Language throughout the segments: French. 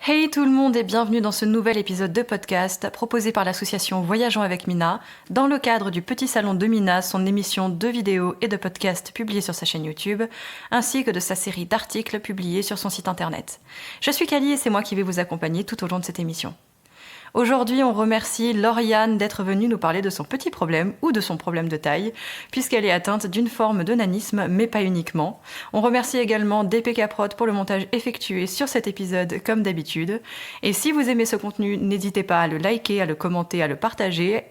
Hey tout le monde et bienvenue dans ce nouvel épisode de podcast proposé par l'association Voyageons avec Mina dans le cadre du Petit Salon de Mina, son émission de vidéos et de podcasts publiés sur sa chaîne YouTube, ainsi que de sa série d'articles publiés sur son site internet. Je suis Kali et c'est moi qui vais vous accompagner tout au long de cette émission. Aujourd'hui, on remercie Lauriane d'être venue nous parler de son petit problème ou de son problème de taille, puisqu'elle est atteinte d'une forme de nanisme, mais pas uniquement. On remercie également DPK Prod pour le montage effectué sur cet épisode, comme d'habitude. Et si vous aimez ce contenu, n'hésitez pas à le liker, à le commenter, à le partager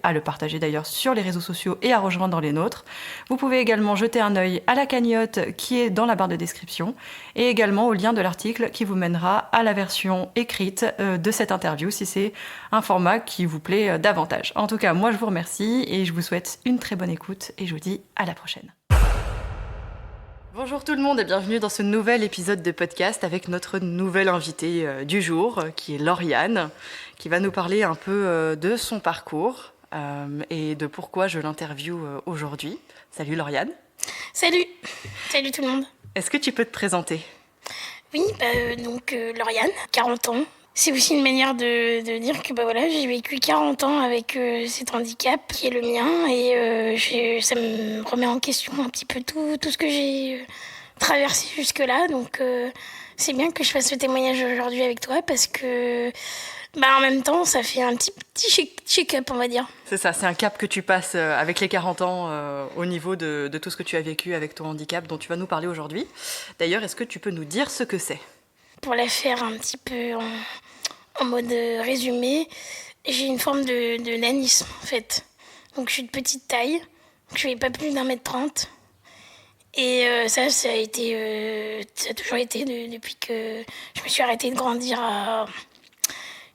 d'ailleurs sur les réseaux sociaux et à rejoindre les nôtres. Vous pouvez également jeter un œil à la cagnotte qui est dans la barre de description, et également au lien de l'article qui vous mènera à la version écrite de cette interview, si c'est un format qui vous plaît davantage. En tout cas, moi je vous remercie et je vous souhaite une très bonne écoute et je vous dis à la prochaine. Bonjour tout le monde et bienvenue dans ce nouvel épisode de podcast avec notre nouvelle invitée du jour qui est Lauriane, qui va nous parler un peu de son parcours et de pourquoi je l'interviewe aujourd'hui. Salut Lauriane. Salut tout le monde. Est-ce que tu peux te présenter ? Oui, Lauriane, 40 ans. C'est aussi une manière de dire que j'ai vécu 40 ans avec cet handicap qui est le mien et ça me remet en question un petit peu tout ce que j'ai traversé jusque-là. Donc c'est bien que je fasse ce témoignage aujourd'hui avec toi parce que en même temps ça fait un petit check-up, on va dire. C'est ça, c'est un cap que tu passes avec les 40 ans au niveau de tout ce que tu as vécu avec ton handicap dont tu vas nous parler aujourd'hui. D'ailleurs, est-ce que tu peux nous dire ce que c'est ? Pour la faire un petit peu en mode résumé, j'ai une forme de nanisme en fait. Donc je suis de petite taille, je fais pas plus d'1m30. Et ça a toujours été depuis que je me suis arrêtée de grandir à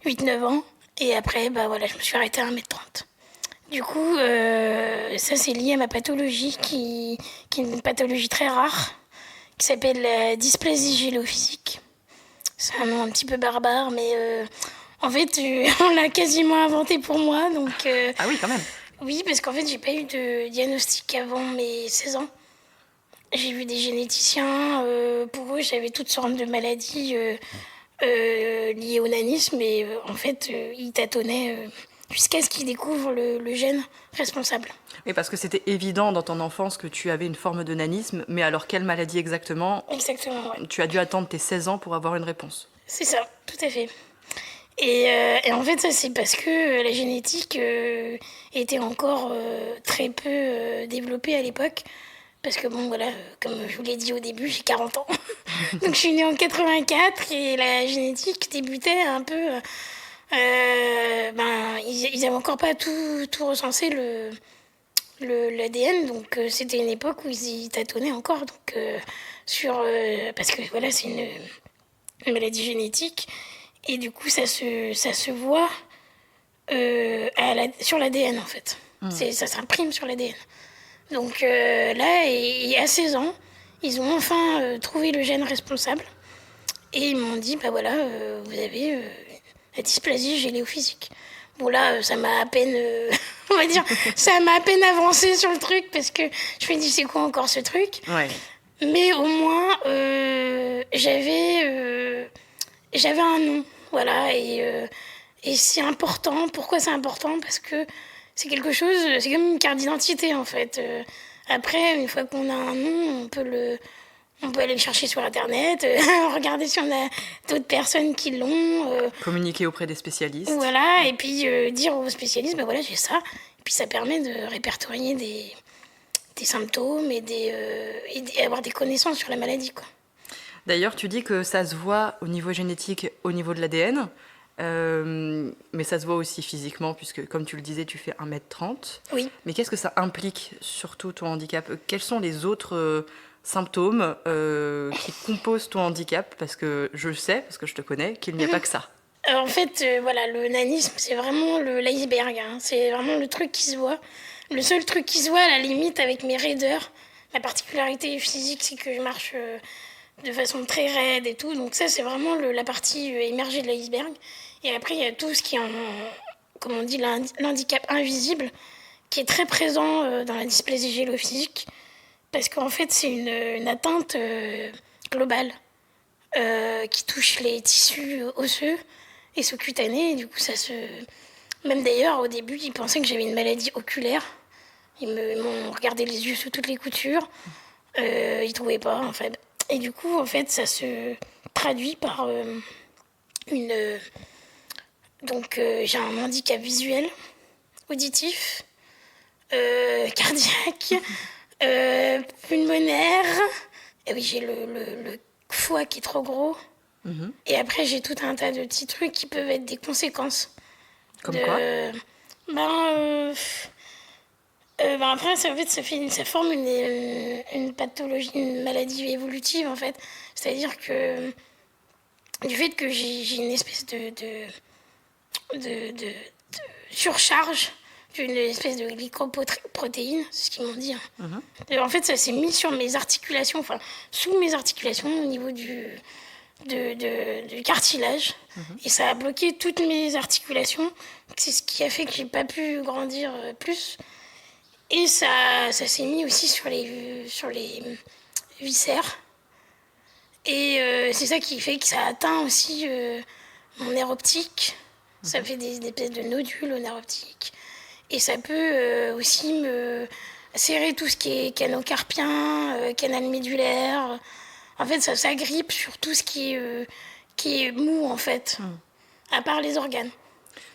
8-9 ans. Et après, je me suis arrêtée à 1m30. Du coup, ça c'est lié à ma pathologie qui est une pathologie très rare, qui s'appelle la dysplasie gélophysique. C'est un nom un petit peu barbare, mais en fait, on l'a quasiment inventé pour moi. Donc, Ah oui, quand même. Oui, parce qu'en fait, j'ai pas eu de diagnostic avant mes 16 ans. J'ai vu des généticiens. Pour eux, j'avais toutes sortes de maladies liées au nanisme. Et en fait, ils tâtonnaient jusqu'à ce qu'ils découvrent le gène responsable. Oui, parce que c'était évident dans ton enfance que tu avais une forme de nanisme, mais alors quelle maladie exactement ? Exactement, ouais. Tu as dû attendre tes 16 ans pour avoir une réponse. C'est ça, tout à fait. Et en fait, ça, c'est parce que la génétique était encore très peu développée à l'époque. Parce que comme je vous l'ai dit au début, j'ai 40 ans. Donc je suis née en 84 et la génétique débutait un peu... ils n'avaient encore pas tout recensé l'ADN, donc c'était une époque où ils y tâtonnaient encore. Donc, parce que c'est une maladie génétique. Et du coup, ça se voit sur l'ADN, en fait. Ça s'imprime sur l'ADN. Donc là, à 16 ans, ils ont enfin trouvé le gène responsable. Et ils m'ont dit, vous avez la dysplasie gélophysique. Bon là, ça m'a à peine, on va dire, ça m'a à peine avancé sur le truc parce que je me dis, c'est quoi encore ce truc ? Ouais. Mais au moins, j'avais un nom, voilà, et c'est important. Pourquoi c'est important ? Parce que c'est quelque chose, c'est comme une carte d'identité en fait. Après, une fois qu'on a un nom, on peut aller le chercher sur Internet, regarder si on a d'autres personnes qui l'ont. Communiquer auprès des spécialistes. Voilà, et puis dire aux spécialistes, j'ai ça. Et puis ça permet de répertorier des symptômes et avoir des connaissances sur la maladie, quoi. D'ailleurs, tu dis que ça se voit au niveau génétique, au niveau de l'ADN, mais ça se voit aussi physiquement, puisque comme tu le disais, tu fais 1m30. Oui. Mais qu'est-ce que ça implique, surtout ton handicap ? Quels sont les autres symptômes qui composent ton handicap ? Parce que je sais, parce que je te connais, qu'il n'y a pas que ça. En fait, le nanisme, c'est vraiment l'iceberg. Hein. C'est vraiment le truc qui se voit. Le seul truc qui se voit, à la limite, avec mes raideurs, ma particularité physique, c'est que je marche de façon très raide et tout. Donc ça, c'est vraiment la partie émergée de l'iceberg. Et après, il y a tout ce qui est, comme on dit, l'handicap invisible, qui est très présent dans la dysplasie gélophysique. Parce qu'en fait, c'est une atteinte globale. qui touche les tissus osseux et sous-cutanés. Et du coup, même d'ailleurs, au début, ils pensaient que j'avais une maladie oculaire. Ils m'ont regardé les yeux sous toutes les coutures. Ils trouvaient pas, en fait. Et du coup, en fait, ça se traduit par j'ai un handicap visuel, auditif, cardiaque, pulmonaire. Et oui, j'ai le foie qui est trop gros. Et après, j'ai tout un tas de petits trucs qui peuvent être des conséquences. Comme quoi Après, ça forme une pathologie, une maladie évolutive, en fait. C'est-à-dire que du fait que j'ai une espèce de surcharge d'une espèce de glycoprotéine, c'est ce qu'ils m'ont dit. En fait, ça s'est mis sur mes articulations, enfin, sous mes articulations, au niveau du cartilage. Et ça a bloqué toutes mes articulations. C'est ce qui a fait que j'ai pas pu grandir plus. Et ça s'est mis aussi sur les viscères. Et c'est ça qui fait que ça atteint aussi mon nerf optique. Ça fait des espèces de nodules au nerf optique. Et ça peut aussi me serrer tout ce qui est canaux carpien, canal médulaire. En fait, ça s'agrippe sur tout ce qui est mou, en fait, à part les organes.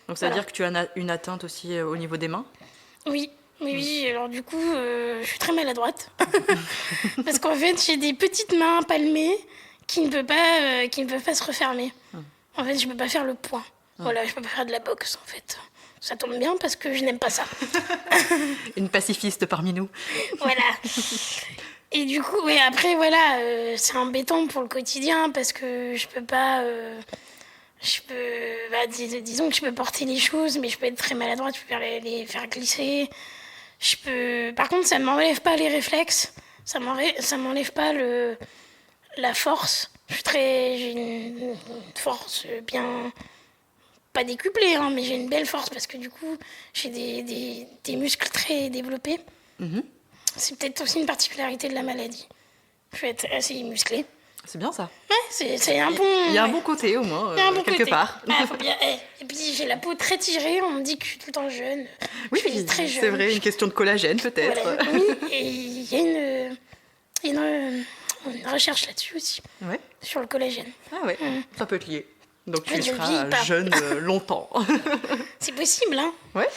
Donc ça veut dire que tu as une atteinte aussi au niveau des mains? Oui, alors du coup, je suis très maladroite. Parce qu'en fait, j'ai des petites mains palmées qui ne peuvent pas se refermer. En fait, je ne peux pas faire le point. Voilà, je ne peux pas faire de la boxe, en fait. Ça tombe bien parce que je n'aime pas ça. Une pacifiste parmi nous. Voilà. Et du coup, après, voilà, c'est embêtant pour le quotidien parce que je peux pas... disons que je peux porter les choses, mais je peux être très maladroite, je peux les faire glisser. Par contre, ça ne m'enlève pas les réflexes, ça m'enlève pas la force. J'ai une force bien... Pas décuplée, hein, mais j'ai une belle force parce que du coup, j'ai des muscles très développés. C'est peut-être aussi une particularité de la maladie. Je vais être assez musclée. C'est bien ça. Ouais, c'est un bon... Il y a un bon côté au moins, quelque part. Faut bien... Et puis j'ai la peau très tirée, on me dit que je suis tout le temps jeune. Oui, je suis très jeune. C'est vrai, une question de collagène peut-être. Voilà. Oui, et il y a une recherche là-dessus aussi, sur le collagène. Ah ouais, ça peut être lié. Donc tu je seras jeune longtemps. C'est possible, hein. Ouais.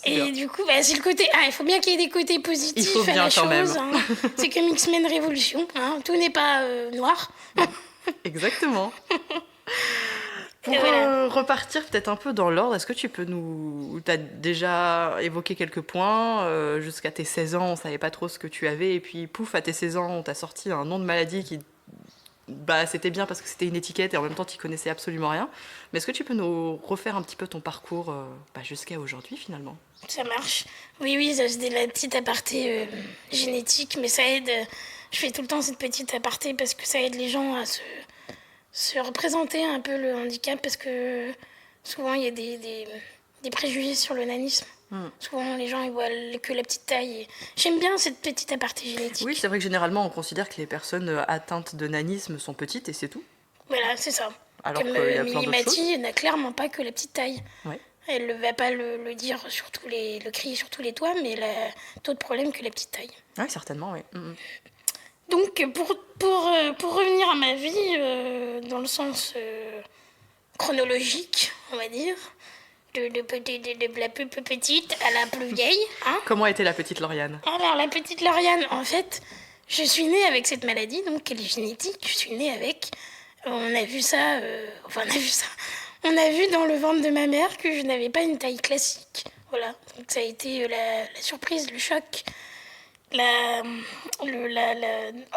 Et bien. Du coup, c'est le côté... il faut bien qu'il y ait des côtés positifs il faut bien, à la chose. même. Hein. C'est comme X-Men Révolution. Hein. Tout n'est pas noir. Exactement. Pour repartir peut-être un peu dans l'ordre, est-ce que tu peux nous... Tu as déjà évoqué quelques points. Jusqu'à tes 16 ans, on ne savait pas trop ce que tu avais. Et puis, pouf, à tes 16 ans, on t'a sorti un nom de maladie qui... c'était bien parce que c'était une étiquette et en même temps, tu n'y connaissais absolument rien. Mais est-ce que tu peux nous refaire un petit peu ton parcours jusqu'à aujourd'hui, finalement? Ça marche. Oui, ça c'est la petite aparté génétique, mais ça aide. Je fais tout le temps cette petite aparté parce que ça aide les gens à se représenter un peu le handicap parce que souvent il y a des préjugés sur le nanisme. Souvent les gens ils voient que la petite taille. J'aime bien cette petite aparté génétique. Oui, c'est vrai que généralement on considère que les personnes atteintes de nanisme sont petites et c'est tout. Voilà, c'est ça. Alors comme qu'il y a plein d'autres choses. Mimati n'a clairement pas que la petite taille. Ouais. Elle ne va pas le dire le crier sur tous les toits, mais elle a d'autres problèmes que la petite taille. Oui, certainement, oui. Donc, pour revenir à ma vie, dans le sens chronologique, on va dire, de la plus petite à la plus vieille. Hein. Comment était la petite Lauriane? Alors, la petite Lauriane, en fait, je suis née avec cette maladie, donc elle est génétique. Je suis née avec... On a vu ça... On a vu dans le ventre de ma mère que je n'avais pas une taille classique. Voilà, donc ça a été la surprise, le choc. À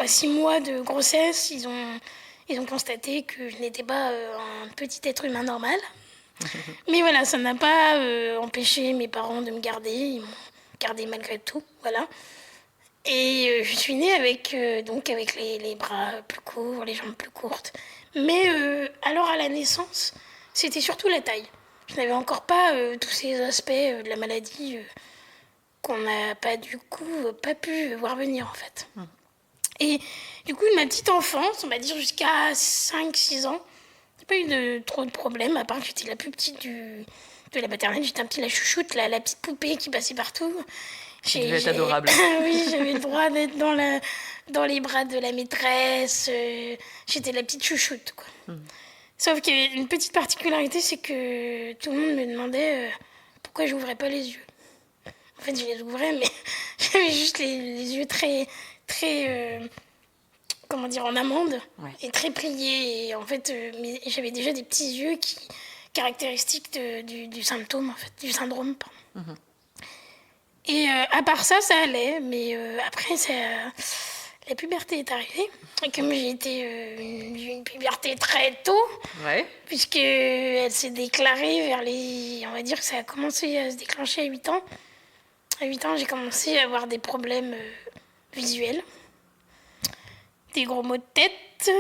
6 mois de grossesse, ils ont constaté que je n'étais pas un petit être humain normal. Mais voilà, ça n'a pas empêché mes parents de me garder. Ils m'ont gardée malgré tout, voilà. Et je suis née avec les bras plus courts, les jambes plus courtes. Mais alors à la naissance, c'était surtout la taille. Je n'avais encore pas tous ces aspects de la maladie qu'on n'a pas du coup pas pu voir venir en fait. Et du coup, ma petite enfance, on va dire jusqu'à 5-6 ans, j'ai pas eu trop de problèmes, à part que j'étais la plus petite de la maternelle. J'étais un petit la chouchoute, la petite poupée qui passait partout. Ça devait être adorable. Oui, j'avais le droit d'être dans les bras de la maîtresse. J'étais la petite chouchoute, quoi. Sauf qu'il y avait une petite particularité, c'est que tout le monde me demandait pourquoi j'ouvrais pas les yeux. En fait, je les ouvrais, mais j'avais juste les yeux très, très, comment dire, en amande, Ouais. et très pliés. Et en fait, mais j'avais déjà des petits yeux caractéristiques du symptôme, en fait, du syndrome, pardon. Et à part ça, ça allait, mais après, la puberté est arrivée. Et comme j'ai été une puberté très tôt, Ouais. puisque elle s'est déclarée on va dire que ça a commencé à se déclencher à 8 ans. À 8 ans, j'ai commencé à avoir des problèmes visuels. Des gros maux de tête,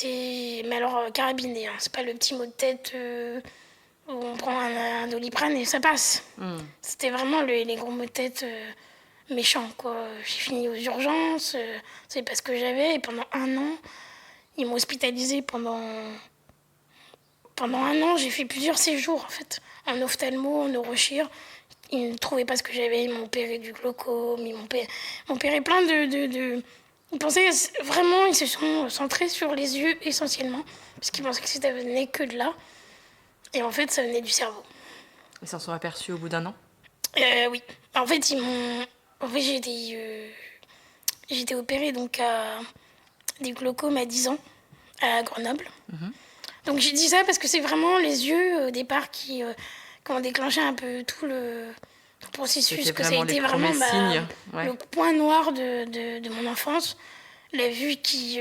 mais alors carabinés, hein. C'est pas le petit mot de tête où on prend un Doliprane et ça passe. C'était vraiment les gros maux de tête méchants, quoi. J'ai fini aux urgences, c'est pas ce que j'avais, et pendant 1 an, ils m'ont hospitalisée pendant 1 an, j'ai fait plusieurs séjours, en fait, en ophtalmo, en neurochir. Ils ne trouvaient pas ce que j'avais, ils m'ont opéré du glaucome, ils m'ont opéré plein de... Ils pensaient vraiment, ils se sont centrés sur les yeux essentiellement, parce qu'ils pensaient que ça venait que de là. Et en fait, ça venait du cerveau. Ils s'en sont aperçus au bout d'1 an? Oui. En fait, j'ai été opérée donc du glaucome à 10 ans, à Grenoble. Donc j'ai dit ça parce que c'est vraiment les yeux, au départ, qui ont déclenché un peu tout le processus. C'était Que ça a vraiment les été vraiment premiers signes. Ouais. le point noir de mon enfance. La vue qui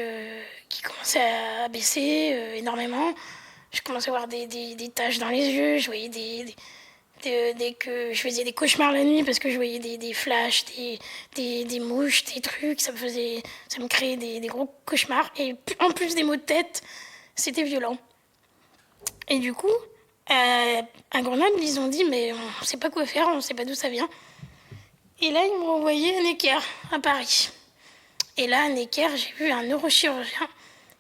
commençait à baisser énormément. Je commençais à avoir des taches dans les yeux. Je voyais que je faisais des cauchemars la nuit parce que je voyais des flashs, des mouches, des trucs. Ça me créait des gros cauchemars. Et en plus des maux de tête, c'était violent. Et du coup, à Grenoble, ils ont dit, mais on ne sait pas quoi faire, on ne sait pas d'où ça vient. Et là, ils m'ont envoyé à Necker, à Paris. Et là, à Necker, j'ai vu un neurochirurgien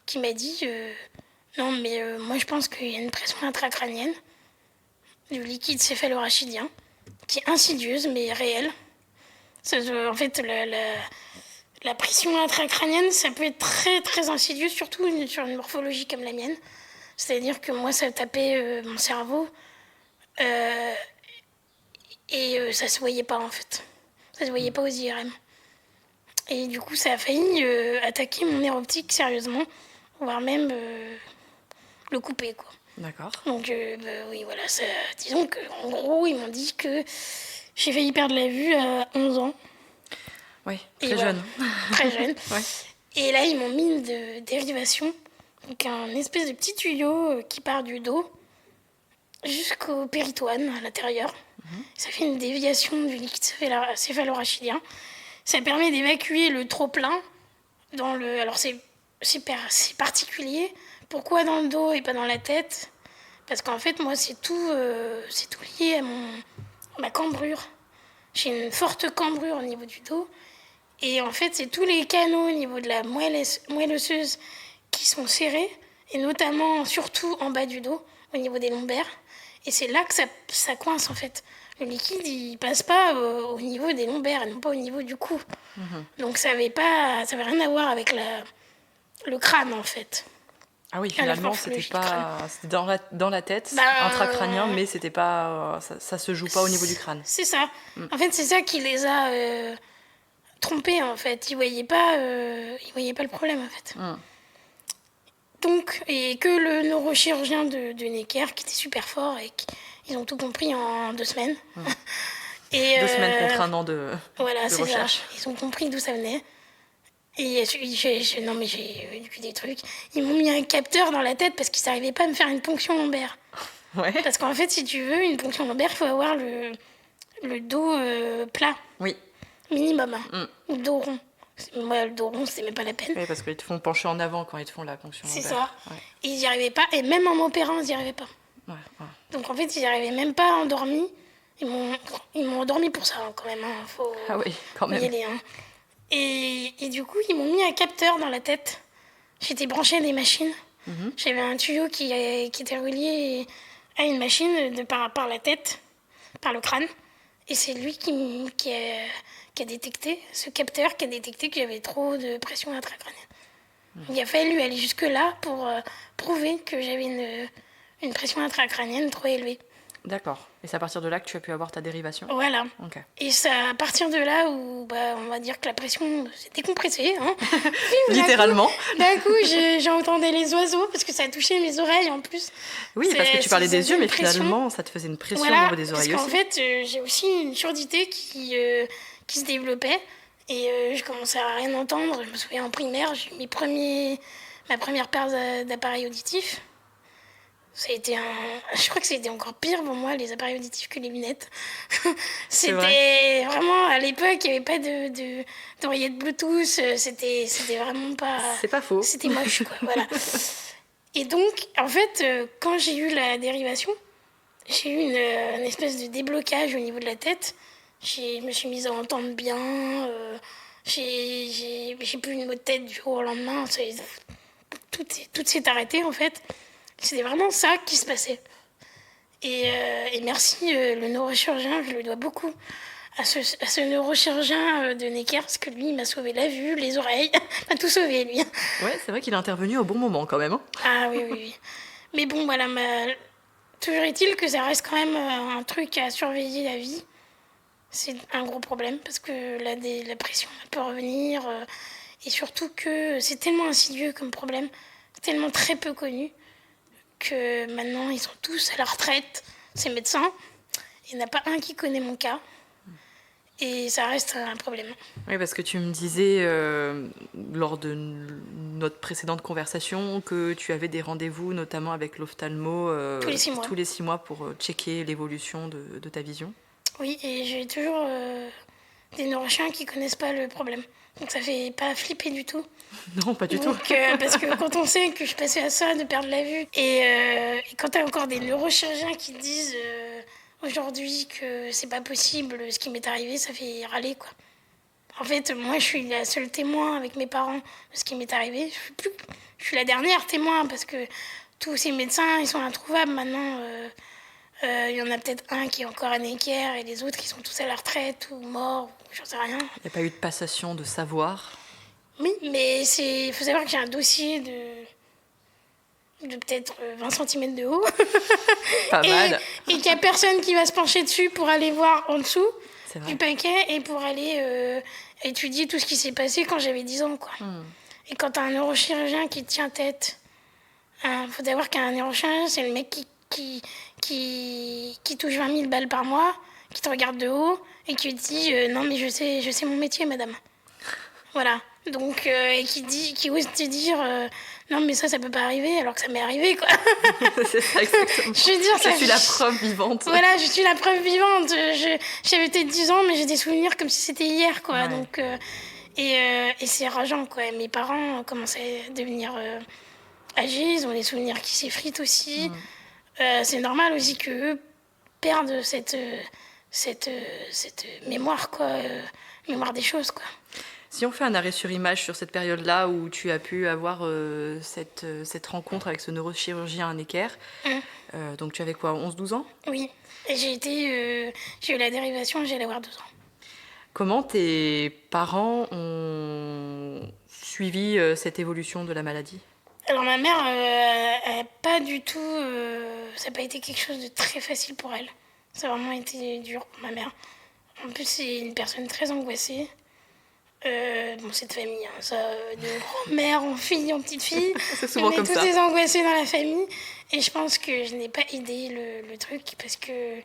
qui m'a dit, non, mais moi, je pense qu'il y a une pression intracrânienne du liquide céphalorachidien, qui est insidieuse, mais réelle. En fait, la pression intracrânienne, ça peut être très, très insidieux, surtout sur une morphologie comme la mienne. C'est-à-dire que moi, ça tapait mon cerveau et ça se voyait pas, en fait. Ça se voyait pas aux IRM. Et du coup, ça a failli attaquer mon nerf optique sérieusement, voire même le couper, quoi. D'accord. Donc, oui, voilà. Disons qu'en gros, ils m'ont dit que j'ai failli perdre la vue à 11 ans. Oui, très jeune. Voilà, très jeune. Ouais. Et là, ils m'ont mis une dérivation, donc un espèce de petit tuyau qui part du dos jusqu'au péritoine à l'intérieur. Ça fait une déviation du liquide céphalorachidien. Ça permet d'évacuer le trop-plein dans le... Alors, c'est particulier. Pourquoi dans le dos et pas dans la tête ? Parce qu'en fait, moi, c'est tout lié à ma cambrure. J'ai une forte cambrure au niveau du dos. Et en fait, c'est tous les canaux au niveau de la moelle osseuse qui sont serrés, et notamment, surtout en bas du dos, au niveau des lombaires. Et c'est là que ça coince, en fait. Le liquide, il passe pas au niveau des lombaires, non pas au niveau du cou. Donc ça avait rien à voir avec le crâne, en fait. Ah oui, finalement, c'était dans la tête, intracrânien, mais c'était pas, ça se joue pas au niveau du crâne. C'est ça. En fait, c'est ça qui les a trompés, en fait. Ils voyaient pas le problème, en fait. Donc, et que le neurochirurgien de Necker, qui était super fort, et ils ont tout compris en 2 semaines. 2 semaines contre 1 an de recherche. Ça. Ils ont compris d'où ça venait. Et non, mais j'ai vu des trucs. Ils m'ont mis un capteur dans la tête parce qu'ils n'arrivaient pas à me faire une ponction lombaire. Ouais. Parce qu'en fait, si tu veux une ponction lombaire, il faut avoir le dos plat. Oui. Minimum. Ou le dos rond. Moi, le dos rond, c'est même pas la peine. Oui, parce qu'ils te font pencher en avant quand ils te font la ponction lombaire. C'est ça. Ouais. Et ils n'y arrivaient pas. Et même en m'opérant, ils n'y arrivaient pas. Ouais. Donc en fait, ils n'y arrivaient même pas endormis. Ils m'ont endormi pour ça, hein, quand même. Hein. Ah oui, quand même. Y aller, hein. Et du coup, ils m'ont mis un capteur dans la tête. J'étais branchée à des machines. J'avais un tuyau qui était relié à une machine par la tête, par le crâne. Et c'est lui qui a détecté, ce capteur qui a détecté que j'avais trop de pression intracrânienne. Il a fallu aller jusque-là pour prouver que j'avais une pression intracrânienne trop élevée. D'accord. Et c'est à partir de là que tu as pu avoir ta dérivation ? Voilà. Ok. Et c'est à partir de là où on va dire que la pression s'est décompressée. Hein. Littéralement. D'un coup, j'entendais les oiseaux parce que ça a touché mes oreilles en plus. Oui, parce que tu parlais des yeux, mais finalement, ça te faisait une pression au niveau des oreilles parce aussi. qu'en fait, j'ai aussi une surdité qui se développait et je commençais à rien entendre. Je me souviens en primaire, j'ai eu ma première paire d'appareils auditifs. Je crois que c'était encore pire pour moi, les appareils auditifs, que les lunettes. C'était vraiment, à l'époque, il n'y avait pas d'oreillette Bluetooth, c'était vraiment pas... C'est pas faux. C'était moche, quoi, voilà. Et donc, en fait, quand j'ai eu la dérivation, j'ai eu une espèce de déblocage au niveau de la tête. Je me suis mise à entendre bien, j'ai plus une maux de tête du jour au lendemain, tout s'est arrêté, en fait. C'était vraiment ça qui se passait. Et merci, le neurochirurgien, je le dois beaucoup à ce neurochirurgien de Necker, parce que lui, il m'a sauvé la vue, les oreilles, il m'a tout sauvé, lui. Ouais, c'est vrai qu'il est intervenu au bon moment quand même. Hein. Ah oui. Mais bon, voilà, toujours est-il que ça reste quand même un truc à surveiller la vie. C'est un gros problème, parce que la pression peut revenir, et surtout que c'est tellement insidieux comme problème, tellement très peu connu, que maintenant ils sont tous à la retraite, ces médecins. Il n'y en a pas un qui connaît mon cas. Et ça reste un problème. Oui, parce que tu me disais lors de notre précédente conversation que tu avais des rendez-vous, notamment avec l'ophtalmo, tous les 6 mois pour checker l'évolution de ta vision. Oui, et j'ai toujours des neurochiens qui ne connaissent pas le problème. Donc ça fait pas flipper du tout. Non, pas du tout. Parce que quand on sait que je passais à ça, de perdre la vue, et quand t'as encore des neurochirurgiens qui te disent aujourd'hui que c'est pas possible, ce qui m'est arrivé, ça fait râler, quoi. En fait, moi, je suis la seule témoin avec mes parents de ce qui m'est arrivé. Je suis la dernière témoin parce que tous ces médecins, ils sont introuvables maintenant. Il y en a peut-être un qui est encore à Necker et les autres qui sont tous à la retraite ou morts, j'en sais rien. Il n'y a pas eu de passation de savoir. Oui, mais il faut savoir que j'ai un dossier de peut-être 20 cm de haut. Pas mal. Et qu'il n'y a personne qui va se pencher dessus pour aller voir en dessous du paquet et pour aller étudier tout ce qui s'est passé quand j'avais 10 ans, quoi. Et quand t'as un neurochirurgien qui te tient tête, faut savoir qu'un neurochirurgien, c'est le mec qui touche 20 000 balles par mois, qui te regarde de haut et qui te dit non mais je sais mon métier, madame. Voilà. Donc, et qui ose te dire non mais ça peut pas arriver alors que ça m'est arrivé, quoi. C'est ça, exactement. Je suis la preuve vivante. Voilà, je suis la preuve vivante. J'avais peut-être 10 ans mais j'ai des souvenirs comme si c'était hier, quoi. Ouais. Donc, et c'est rageant, quoi. Mes parents commençaient à devenir âgés, ils ont des souvenirs qui s'effritent aussi. C'est normal aussi qu'eux perdent cette mémoire, quoi. Mémoire des choses, quoi. Si on fait un arrêt sur image sur cette période-là où tu as pu avoir cette rencontre avec ce neurochirurgien à Necker, donc tu avais quoi, 11-12 ans ? Oui, et j'ai eu la dérivation, j'allais avoir 12 ans. Comment tes parents ont suivi cette évolution de la maladie ? Alors ma mère, pas du tout, ça n'a pas été quelque chose de très facile pour elle. Ça a vraiment été dur pour ma mère. En plus, c'est une personne très angoissée. Cette famille, hein, ça, de grand-mère en fille, en petite-fille. C'est souvent comme ça. On est tous des angoissés dans la famille. Et je pense que je n'ai pas aidé le truc parce que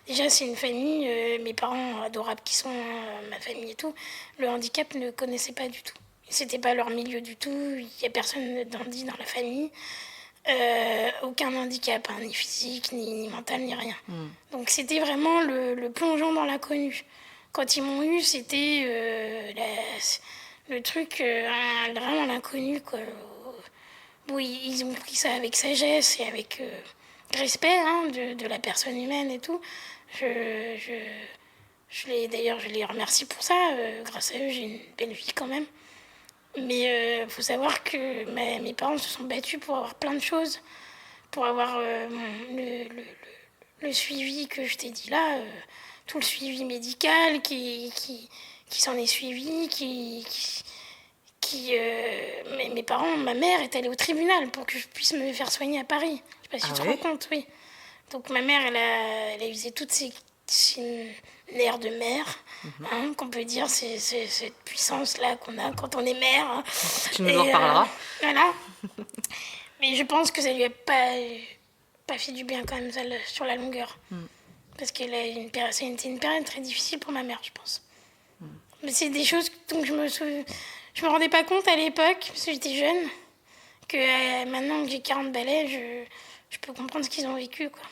déjà, c'est une famille, mes parents adorables qui sont, ma famille et tout, le handicap ne connaissaient pas du tout. C'était pas leur milieu du tout. Il n'y a personne d'handi dans la famille. Aucun handicap, hein, ni physique, ni mental, ni rien. Donc c'était vraiment le plongeon dans l'inconnu. Quand ils m'ont eu, c'était le truc, vraiment l'inconnu, quoi. Bon, ils ont pris ça avec sagesse et avec respect, hein, de la personne humaine et tout. D'ailleurs, je les remercie pour ça. Grâce à eux, j'ai une belle vie quand même. Mais faut savoir que mes parents se sont battus pour avoir plein de choses. Pour avoir le suivi que je t'ai dit là, tout le suivi médical qui s'en est suivi, mes parents, ma mère est allée au tribunal pour que je puisse me faire soigner à Paris. Je sais pas si tu te rends compte, oui. Donc ma mère, elle a usé toutes ses nerfs de mère, qu'on peut dire, c'est cette puissance-là qu'on a quand on est mère. Hein. Tu nous en reparleras. Voilà. Mais je pense que ça lui a pas fait du bien quand même, ça, sur la longueur. Parce que c'était une période très difficile pour ma mère, je pense. Mais c'est des choses dont je me rendais pas compte à l'époque, parce que j'étais jeune, que maintenant que j'ai 40 balais, je peux comprendre ce qu'ils ont vécu, quoi.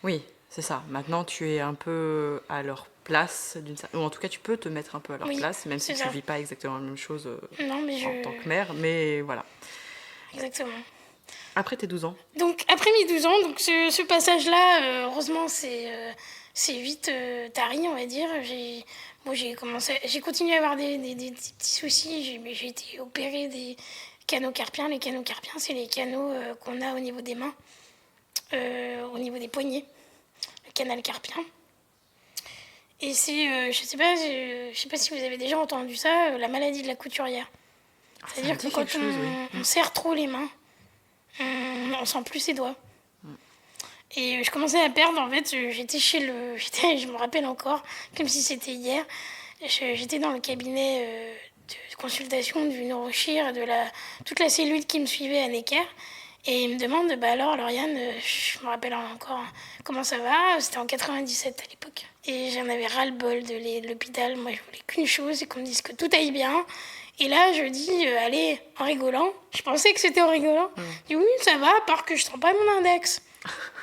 Oui, c'est ça. Maintenant, tu es un peu à leur place, ou en tout cas, tu peux te mettre un peu à leur place, même si tu ne vis pas exactement la même chose en tant que mère, mais voilà. Exactement. Après tes 12 ans. Donc, après mes 12 ans, donc ce passage-là, heureusement, c'est vite tari, on va dire. J'ai continué à avoir des petits soucis. J'ai été opérée des canaux carpiens. Les canaux carpiens, c'est les canaux qu'on a au niveau des mains, au niveau des poignets, le canal carpien. Et c'est, je sais pas si vous avez déjà entendu ça, la maladie de la couturière. C'est-à-dire que quand on serre trop les mains, on sent plus ses doigts. Et je commençais à perdre, en fait, je me rappelle encore, comme si c'était hier, j'étais dans le cabinet de consultation du neurochir et de toute la cellule qui me suivait à Necker. Et il me demande, alors Lauriane, je me rappelle encore, comment ça va? C'était en 97 à l'époque. Et j'en avais ras-le-bol de l'hôpital. Moi, je voulais qu'une chose, c'est qu'on me dise que tout aille bien. Et là, je dis, allez, en rigolant. Je pensais que c'était en rigolant. Je dis, oui, ça va, à part que je sens pas mon index.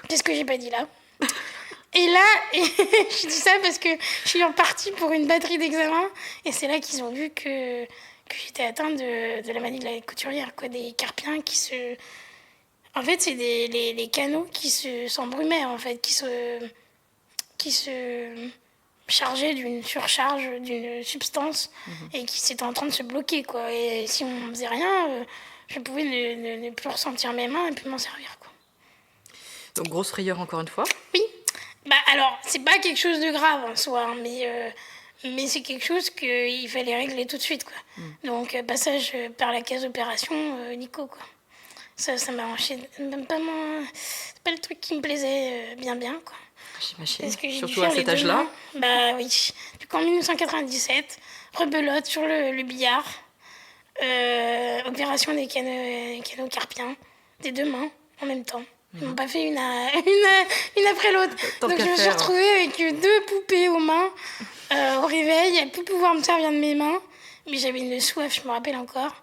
Qu'est-ce que j'ai pas dit là? Et là, je dis ça parce que je suis repartie pour une batterie d'examen. Et c'est là qu'ils ont vu que j'étais atteinte de la maladie de la couturière, quoi, des carpiens qui se... En fait, c'est les canaux qui s'embrumaient, en fait, qui se chargeaient d'une surcharge d'une substance et qui s'étaient en train de se bloquer, quoi. Et si on ne faisait rien, je pouvais ne plus ressentir mes mains et plus m'en servir, quoi. Donc, grosse frayeur encore une fois. Oui. Alors, c'est pas quelque chose de grave en soi, hein, mais c'est quelque chose qu'il fallait régler tout de suite, quoi. Donc, passage par la case opération, Nico, quoi. Ça m'a enchaîné. C'est pas le truc qui me plaisait bien, quoi. J'imagine. Que surtout à cet âge-là. Oui. Du coup, en 1997, rebelote sur le billard. Opération des canaux carpiens. Des deux mains en même temps. Ils m'ont pas fait une après l'autre. Donc je me suis retrouvée avec deux poupées aux mains, au réveil, à plus pouvoir me servir de mes mains. Mais j'avais une soif, je me rappelle encore.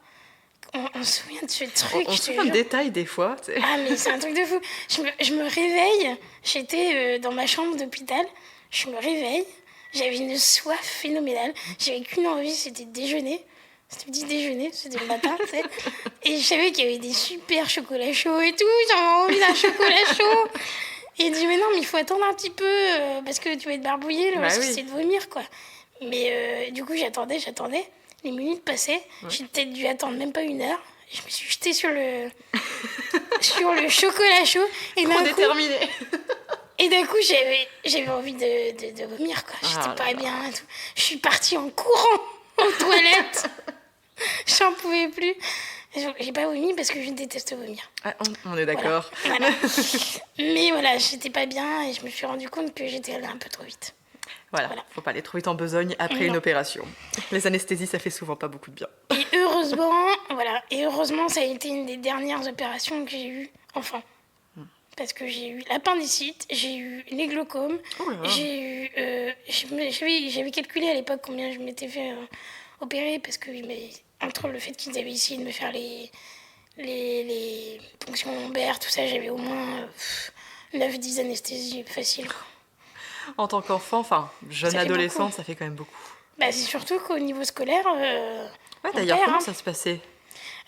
On se souvient de ce truc. On se souvient de détails des fois. T'sais. Ah, mais c'est un truc de fou. Je me réveille, j'étais dans ma chambre d'hôpital, je me réveille, j'avais une soif phénoménale. J'avais qu'une envie, c'était de déjeuner. C'était petit déjeuner, c'était le matin, tu sais. Et je savais qu'il y avait des super chocolats chauds et tout. J'avais envie d'un chocolat chaud. Et il dit, mais non, mais il faut attendre un petit peu parce que tu vas être barbouillé, le risque c'est de vomir, quoi. Mais du coup, j'attendais. Les minutes passaient. J'ai peut-être dû attendre même pas 1 heure. Je me suis jetée sur le chocolat chaud. Et trop déterminée. Et d'un coup, j'avais envie de vomir, quoi. J'étais pas bien et tout. Je suis partie en courant aux toilettes. J'en pouvais plus. J'ai pas vomi parce que je déteste vomir. Ah, on est d'accord. Voilà. Mais voilà, j'étais pas bien et je me suis rendu compte que j'étais allée un peu trop vite. Voilà, faut pas aller trop vite en besogne après une opération. Les anesthésies, ça fait souvent pas beaucoup de bien. Et heureusement, ça a été une des dernières opérations que j'ai eues enfant. Parce que j'ai eu l'appendicite, j'ai eu les glaucomes, j'ai eu... j'avais calculé à l'époque combien je m'étais fait opérer parce que entre le fait qu'ils avaient essayé de me faire les ponctions lombaires, tout ça, j'avais au moins 9-10 anesthésies faciles. En tant qu'enfant, jeune adolescente, ça fait quand même beaucoup. C'est surtout qu'au niveau scolaire... d'ailleurs, comment ça se passait?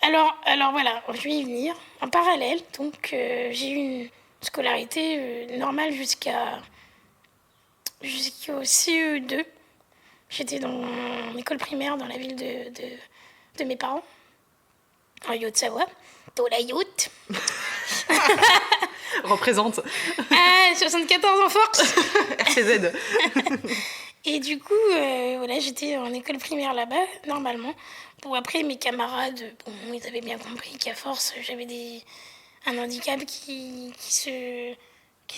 Alors voilà, je vais y venir. En parallèle, donc, j'ai eu une scolarité normale jusqu'à jusqu'au CE2. J'étais dans mon école primaire dans la ville de mes parents, en Haute-Savoie, dans la Yacht. Représente. Ah, 74 en force. RCZ. Et du coup, voilà, j'étais en école primaire là-bas, normalement. Bon, après, mes camarades, bon, ils avaient bien compris qu'à force, j'avais un handicap qui se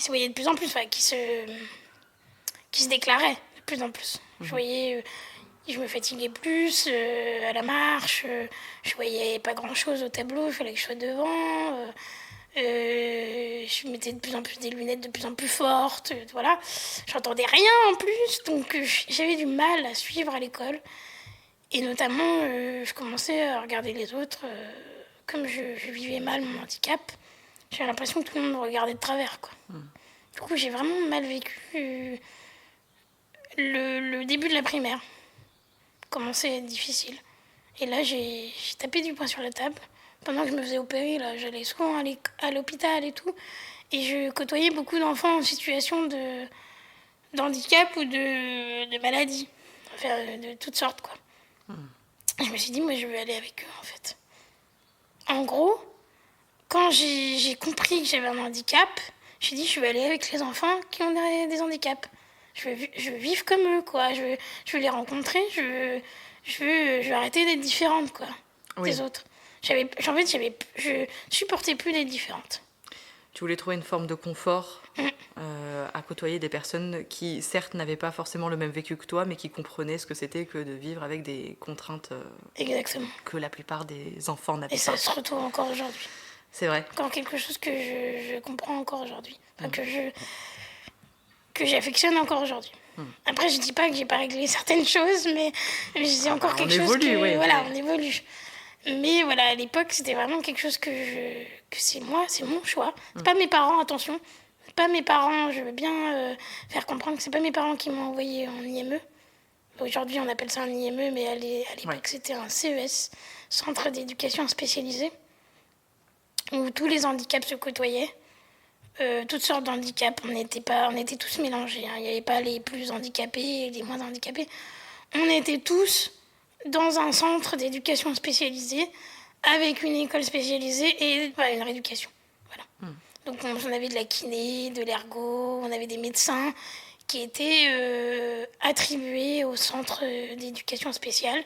voyait de plus en plus, enfin, qui se déclarait de plus en plus. Je voyais, je me fatiguais plus à la marche, je voyais pas grand-chose au tableau, il fallait que je sois devant. Je mettais de plus en plus des lunettes de plus en plus fortes, voilà. J'entendais rien en plus, donc j'avais du mal à suivre à l'école. Et notamment, je commençais à regarder les autres, comme je vivais mal mon handicap. J'avais l'impression que tout le monde me regardait de travers, quoi. Du coup, j'ai vraiment mal vécu le début de la primaire. Commençait à être difficile. Et là, j'ai tapé du poing sur la table. Pendant que je me faisais opérer, là, j'allais souvent à l'hôpital et tout. Et je côtoyais beaucoup d'enfants en situation de handicap ou de maladie. Enfin, de toutes sortes, quoi. Et je me suis dit, moi, je veux aller avec eux, en fait. En gros, quand j'ai compris que j'avais un handicap, j'ai dit, je veux aller avec les enfants qui ont des handicaps. Je veux vivre comme eux, quoi. Je veux les rencontrer. Je veux arrêter d'être différente, quoi, des autres. Je supportais plus d'être différente. Tu voulais trouver une forme de confort à côtoyer des personnes qui, certes, n'avaient pas forcément le même vécu que toi, mais qui comprenaient ce que c'était que de vivre avec des contraintes Exactement. que la plupart des enfants n'avaient Et pas. ça se retrouve encore aujourd'hui. C'est vrai. Encore quelque chose que je comprends encore aujourd'hui. Enfin, que j'affectionne encore aujourd'hui. Après, je dis pas que j'ai pas réglé certaines choses, mais c'est encore quelque chose évolue, que... oui, Voilà, on évolue. Mais voilà, à l'époque, c'était vraiment quelque chose que c'est moi, c'est mon choix. C'est pas mes parents, attention. C'est pas mes parents, je veux bien faire comprendre que c'est pas mes parents qui m'ont envoyé en IME. Aujourd'hui, on appelle ça un IME, mais à l'époque, c'était un CES, Centre d'éducation spécialisé, où tous les handicaps se côtoyaient. Toutes sortes de handicaps, on était tous mélangés. Il n'y avait pas les plus handicapés et les moins handicapés. On était tous dans un centre d'éducation spécialisé, avec une école spécialisée et une rééducation. Voilà. Donc on avait de la kiné, de l'ergo, on avait des médecins qui étaient attribués au centre d'éducation spéciale.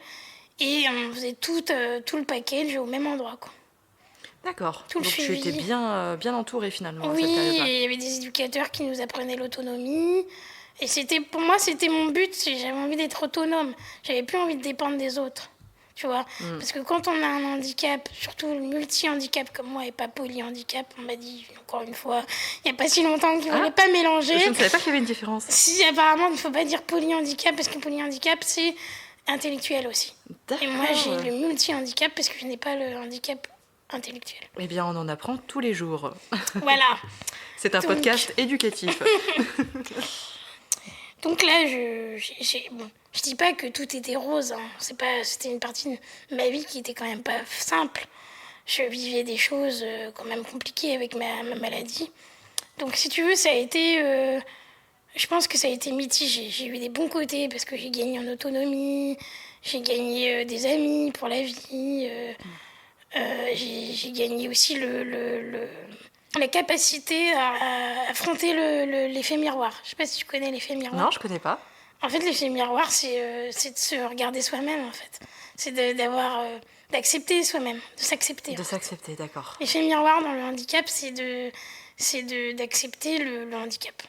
Et on faisait tout le package au même endroit, quoi. D'accord. Tout le Donc tu suivi. étais bien entourée finalement à cette Oui, période-là. et il y avait des éducateurs qui nous apprenaient l'autonomie. Et pour moi, c'était mon but. J'avais envie d'être autonome. J'avais plus envie de dépendre des autres. Tu vois. Parce que quand on a un handicap, surtout le multi-handicap comme moi et pas polyhandicap, on m'a dit encore une fois, il n'y a pas si longtemps qu'il ne fallait pas mélanger. Je ne savais pas qu'il y avait une différence. Si, apparemment, il ne faut pas dire polyhandicap parce que polyhandicap, c'est intellectuel aussi. D'accord. Et moi, j'ai le multi-handicap parce que je n'ai pas le handicap intellectuel. Eh bien, on en apprend tous les jours. Voilà. C'est un podcast éducatif. Donc là, je dis pas que tout était rose. Hein. C'était une partie de ma vie qui était quand même pas simple. Je vivais des choses quand même compliquées avec ma maladie. Donc si tu veux, ça a été... je pense que ça a été mitigé. J'ai eu des bons côtés parce que j'ai gagné en autonomie, j'ai gagné des amis pour la vie, j'ai gagné aussi la capacité à affronter l'effet miroir. Je sais pas si tu connais l'effet miroir. Non, je connais pas. En fait, l'effet miroir, c'est de se regarder soi-même, en fait. C'est d'accepter soi-même, de s'accepter. De s'accepter, d'accord. L'effet miroir dans le handicap, c'est d'accepter le handicap.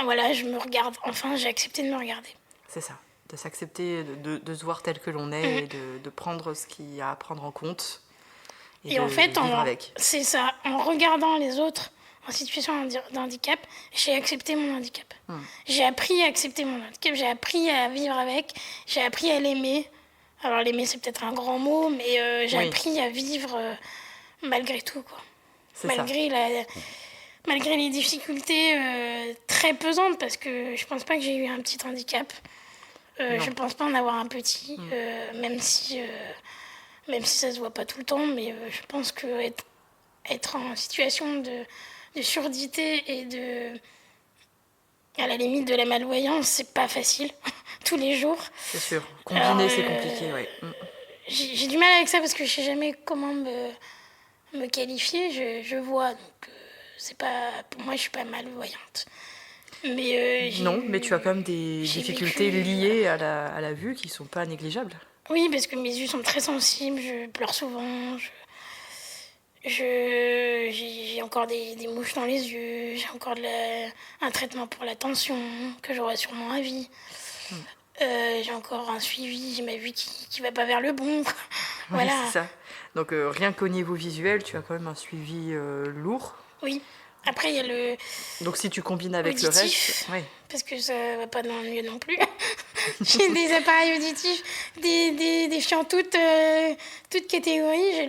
Voilà, je me regarde. Enfin, j'ai accepté de me regarder. C'est ça. De s'accepter, de se voir tel que l'on est et de prendre ce qu'il y a à prendre en compte. Et en fait, vivre avec. C'est ça. En regardant les autres en situation de handicap, j'ai accepté mon handicap. J'ai appris à accepter mon handicap, j'ai appris à vivre avec, j'ai appris à l'aimer. Alors l'aimer, c'est peut-être un grand mot, mais j'ai appris à vivre malgré tout, quoi. Malgré les difficultés très pesantes, parce que je pense pas que j'ai eu un petit handicap. Je pense pas en avoir un petit, même si ça se voit pas tout le temps, mais je pense que être en situation de surdité et À la limite de la malvoyance, c'est pas facile, tous les jours. C'est sûr. Combiner, c'est compliqué, oui. J'ai du mal avec ça parce que je sais jamais comment me qualifier. Je vois, donc c'est pas... Pour moi, je suis pas malvoyante. Mais Non, mais tu as quand même des j'ai difficultés vécu, liées à la vue qui sont pas négligeables. Oui, parce que mes yeux sont très sensibles, je pleure souvent, j'ai encore des mouches dans les yeux, j'ai encore un traitement pour la tension que j'aurai sûrement à vie. J'ai encore un suivi, j'ai ma vue qui va pas vers le bon. Quoi. Oui, Voilà. c'est ça. Donc rien qu'au niveau visuel, tu as quand même un suivi lourd. Oui. Après, il y a le Donc si tu combines avec auditif, le reste, oui. parce que ça va pas dans le mieux non plus. J'ai des appareils auditifs, des chiens toutes catégories. J'ai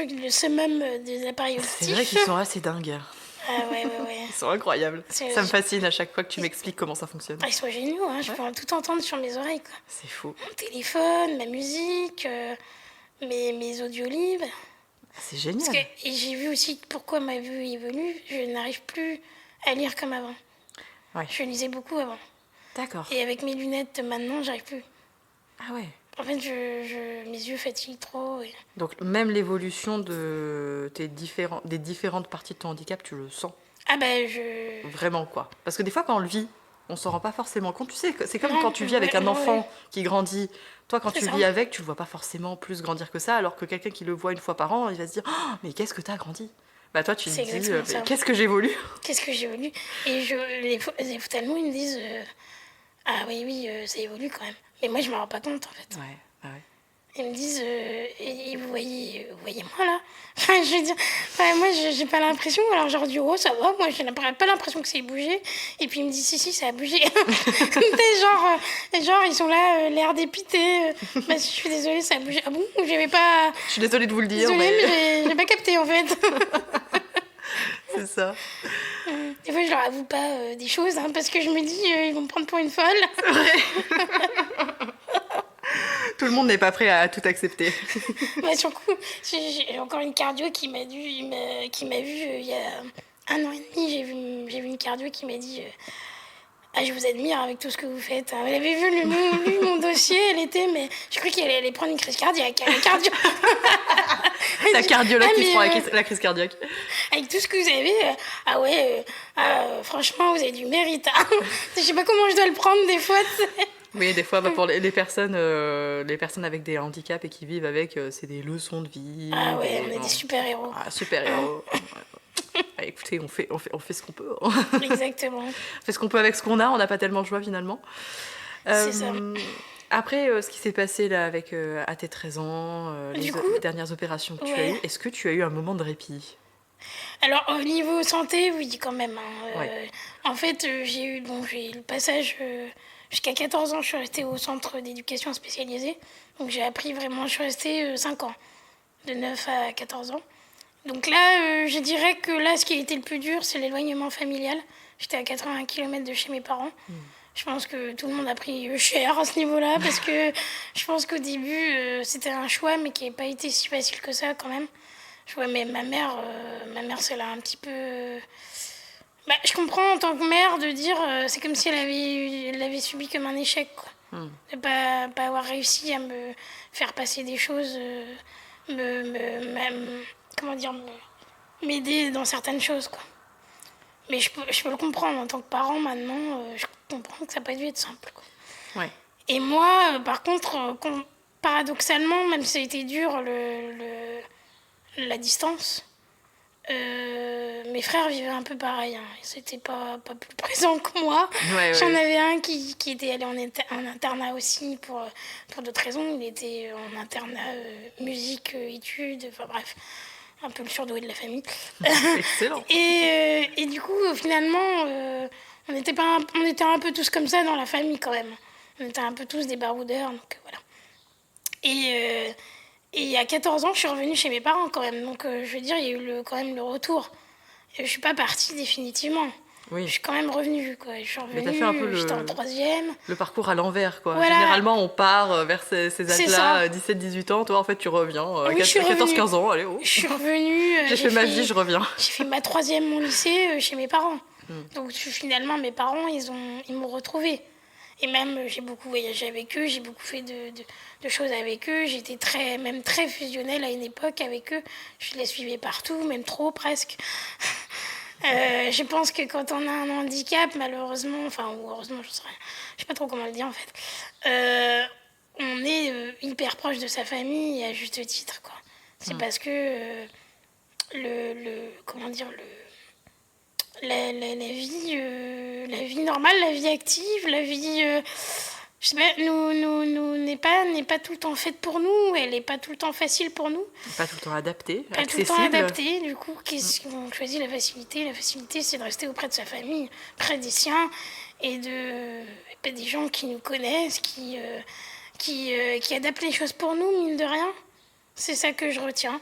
le summum des appareils auditifs. C'est vrai qu'ils sont assez dingues. Ah ouais. Ils sont incroyables. Ça me fascine à chaque fois que tu m'expliques comment ça fonctionne. Ah, ils sont géniaux, hein. Je peux en tout entendre sur mes oreilles. Quoi. C'est fou. Mon téléphone, ma musique, mes audiolibres. C'est génial. Et j'ai vu aussi pourquoi ma vue évolue. Je n'arrive plus à lire comme avant. Ouais. Je lisais beaucoup avant. D'accord. Et avec mes lunettes maintenant, j'arrive plus. Ah ouais. En fait, mes yeux fatiguent trop. Donc même l'évolution des différentes parties de ton handicap, tu le sens. Ah bah Vraiment quoi. Parce que des fois quand on le vit, on s'en rend pas forcément compte. Tu sais, c'est comme Non, quand tu vis avec un enfant ouais. qui grandit. Toi, quand C'est tu ça. vis avec, tu le vois pas forcément plus grandir que ça, alors que quelqu'un qui le voit une fois par an, il va se dire oh, mais qu'est-ce que t'as grandi. Bah toi, tu te C'est dis exactement ça. mais qu'est-ce que j'évolue. Qu'est-ce que j'ai évolué. Et les ophtalmos, ils me disent ah oui, ça évolue quand même. Mais moi, je me rends pas compte en fait. Ouais, bah ouais. Ils me disent et vous voyez moi là. Enfin, je veux dire, moi j'ai pas l'impression. Alors je leur dis oh ça va, moi j'ai pas l'impression que ça ait bougé. Et puis ils me disent si ça a bougé. genre ils sont là l'air dépité. Bah, je suis désolée, ça a bougé. Ah bon, j'avais pas. Je suis désolée de vous le dire, Désolée, mais mais j'ai pas capté en fait. c'est ça. Des fois je leur avoue pas des choses hein, parce que je me dis ils vont me prendre pour une folle. Tout le monde n'est pas prêt à tout accepter. Bah, sur le coup, j'ai encore une cardio qui m'a vu il y a 1 an et demi. J'ai vu une cardio qui m'a dit ah, je vous admire avec tout ce que vous faites. Elle avait lu mon dossier, mais je croyais qu'elle allait prendre une crise cardiaque. La cardio. La cardiologue qui se prend mais, la crise cardiaque. Avec tout ce que vous avez, franchement, vous avez du mérite. Hein. Je sais pas comment je dois le prendre des fois. Oui, des fois, pour les personnes avec des handicaps et qui vivent avec, c'est des leçons de vie. Ah ouais, on est des super-héros. Ah, super-héros. Ah, écoutez, on fait ce qu'on peut. Exactement. On fait ce qu'on peut avec ce qu'on a, on n'a pas tellement le choix finalement. C'est ça. Après, ce qui s'est passé là avec à tes 13 ans, les dernières opérations que tu as eues, est-ce que tu as eu un moment de répit? Alors, au niveau santé, oui, quand même. Hein. Ouais. En fait, j'ai eu le passage... jusqu'à 14 ans, je suis restée au centre d'éducation spécialisée. Donc, j'ai appris vraiment... Je suis restée 5 ans, de 9 à 14 ans. Donc là, je dirais que là, ce qui a été le plus dur, c'est l'éloignement familial. J'étais à 80 km de chez mes parents. Je pense que tout le monde a pris cher à ce niveau-là, parce que je pense qu'au début, c'était un choix, mais qui n'a pas été si facile que ça, quand même. Je vois, mais ma mère, c'est là un petit peu... Bah, je comprends en tant que mère de dire, c'est comme si elle l'avait subi comme un échec, quoi. De pas avoir réussi à me faire passer des choses, m'aider dans certaines choses, quoi. Mais je peux le comprendre en tant que parent maintenant, je comprends que ça n'a pas dû être simple, quoi. Ouais. Et moi, par contre, paradoxalement, même si ça a été dur, la distance, mes frères vivaient un peu pareil. Hein. Ils n'étaient pas plus présents que moi. Ouais, J'en avais un qui était allé en internat aussi pour d'autres raisons. Il était en internat musique, études, enfin bref, un peu le surdoué de la famille. Excellent. Et du coup, finalement, on était un peu tous comme ça dans la famille quand même. On était un peu tous des baroudeurs, donc voilà. Et à 14 ans, je suis revenue chez mes parents quand même. Donc, je veux dire, il y a eu quand même le retour. Et je suis pas partie définitivement. Oui. Je suis quand même revenue, quoi. Je suis Mais t'as fait un peu revenue, j'étais en 3e. le parcours à l'envers, quoi. Voilà. Généralement, on part vers ces C'est âges-là, 17-18 ans. Toi, en fait, tu reviens. Oui, je suis 14-15 revenue. ans, allez, oh. Je suis revenue. J'ai fait ma vie, je reviens. J'ai fait ma 3e, mon lycée, chez mes parents. Donc finalement, mes parents, ils m'ont retrouvée. Et même, j'ai beaucoup voyagé avec eux, j'ai beaucoup fait de choses avec eux. J'étais même très fusionnelle à une époque avec eux. Je les suivais partout, même trop presque. Je pense que quand on a un handicap, malheureusement, ou heureusement, je sais pas trop comment le dire en fait, on est hyper proche de sa famille à juste titre, quoi. C'est parce que comment dire, la vie normale, la vie active, la vie, je sais pas, n'est pas tout le temps faite pour nous, elle n'est pas tout le temps facile pour nous. Pas tout le temps adapté, pas accessible. tout le temps adapté, du coup, on choisit la facilité. La facilité, c'est de rester auprès de sa famille, près des siens, et des gens qui nous connaissent, qui adaptent les choses pour nous, mine de rien. C'est ça que je retiens.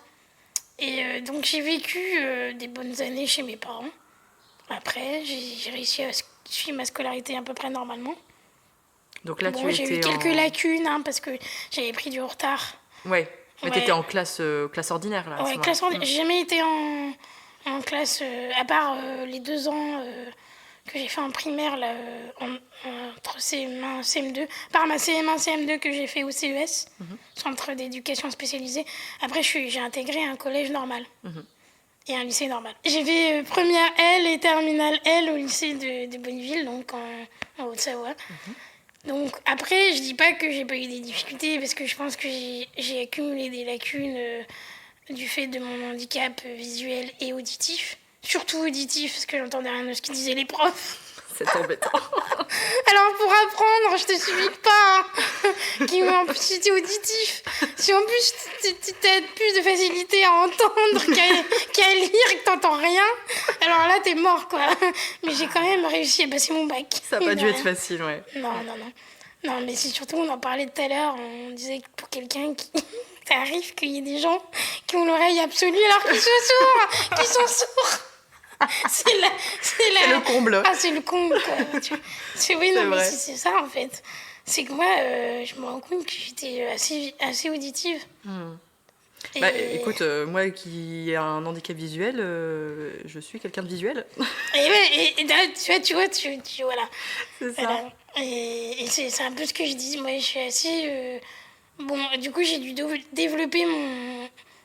Et donc j'ai vécu des bonnes années chez mes parents. Après, j'ai réussi à suivre ma scolarité à peu près normalement. Donc là, j'ai eu quelques lacunes, parce que j'avais pris du retard. Ouais, mais t'étais en classe ordinaire, là. Ouais, classe ordinaire. J'ai jamais été en classe, à part les 2 ans que j'ai fait en primaire, là, entre CM1 et CM2. Par ma CM1, CM2 que j'ai fait au CES, Centre d'éducation spécialisée. Après, j'ai intégré un collège normal. Et un lycée normal. J'ai fait première L et terminale L au lycée de Bonneville, donc en Haute-Savoie. Donc après, je dis pas que j'ai pas eu des difficultés, parce que je pense que j'ai accumulé des lacunes du fait de mon handicap visuel et auditif. Surtout auditif, parce que j'entendais rien de ce qu'ils disaient les profs. C'est embêtant. Alors pour apprendre, je te suffis pas, en plus c'était auditif. Si en plus t'as plus de facilité à entendre qu'à lire et que t'entends rien, alors là t'es mort, quoi. Mais j'ai quand même réussi à passer mon bac. Ça n'a pas dû être facile, ouais. Non, mais c'est surtout, on en parlait tout à l'heure, on disait que pour quelqu'un qui... Ça arrive qu'il y ait des gens qui ont l'oreille absolue alors qu'ils sont sourds. C'est le comble. Ah, c'est le comble, quoi. Mais c'est ça, en fait. C'est que moi, je me rends compte que j'étais assez auditive. Écoute, moi qui ai un handicap visuel, je suis quelqu'un de visuel. Et là, tu vois, voilà. C'est ça. Voilà. Et c'est un peu ce que je dis. Moi, je suis assez... Bon, du coup, j'ai dû développer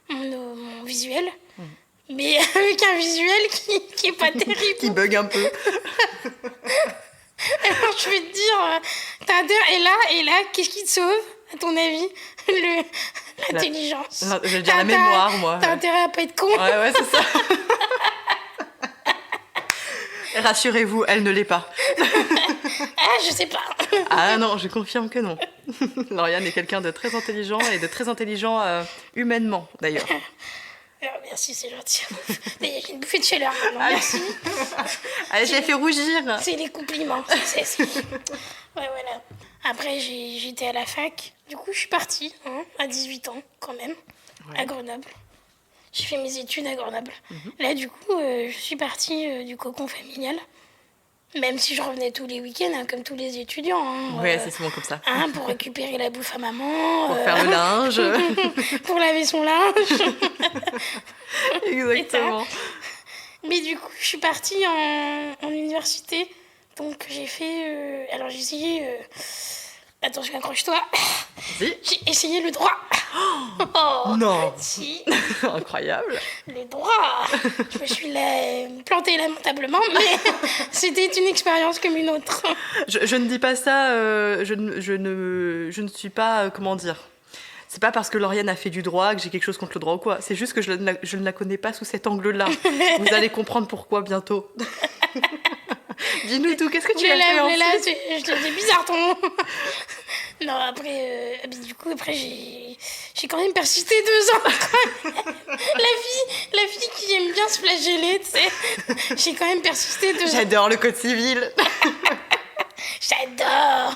mon visuel. Mais avec un visuel qui est pas terrible. Qui bug un peu. Alors, je vais te dire, et là, qu'est-ce qui te sauve, à ton avis? L'intelligence. Je veux dire la mémoire, moi. T'as intérêt à pas être con. Ouais, c'est ça. Rassurez-vous, elle ne l'est pas. Ah, je sais pas. Ah non, je confirme que non. Lauriane est quelqu'un de très intelligent, et de très intelligent humainement, d'ailleurs. Alors, merci, c'est gentil. J'ai une bouffée de chaleur maintenant, merci. Allez, je l'ai fait rougir. C'est les compliments. Ouais, voilà. Après, j'étais à la fac. Du coup, je suis partie, à 18 ans, quand même, à Grenoble. J'ai fait mes études à Grenoble. Là, du coup, je suis partie du cocon familial. Même si je revenais tous les week-ends, comme tous les étudiants. Ouais, c'est souvent comme ça. Pour récupérer la bouffe à maman. Pour faire le linge. Pour laver son linge. Exactement. Mais du coup, je suis partie en université. Donc, j'ai fait... alors, j'ai essayé... attention, accroche-toi. Si. J'ai essayé le droit. Oh, non. Si. Incroyable. Le droit. Je me suis plantée lamentablement, mais c'était une expérience comme une autre. Je ne dis pas ça, je ne suis pas, comment dire, c'est pas parce que Lauriane a fait du droit que j'ai quelque chose contre le droit ou quoi, c'est juste que je ne la connais pas sous cet angle-là. Vous allez comprendre pourquoi bientôt. Dis-nous tout, qu'est-ce que tu as fait ensuite? C'est bizarre ton nom. Non, après, du coup, j'ai quand même persisté 2 ans. La fille qui aime bien se flageller, tu sais. J'ai quand même persisté 2 ans. J'adore le code civil. J'adore.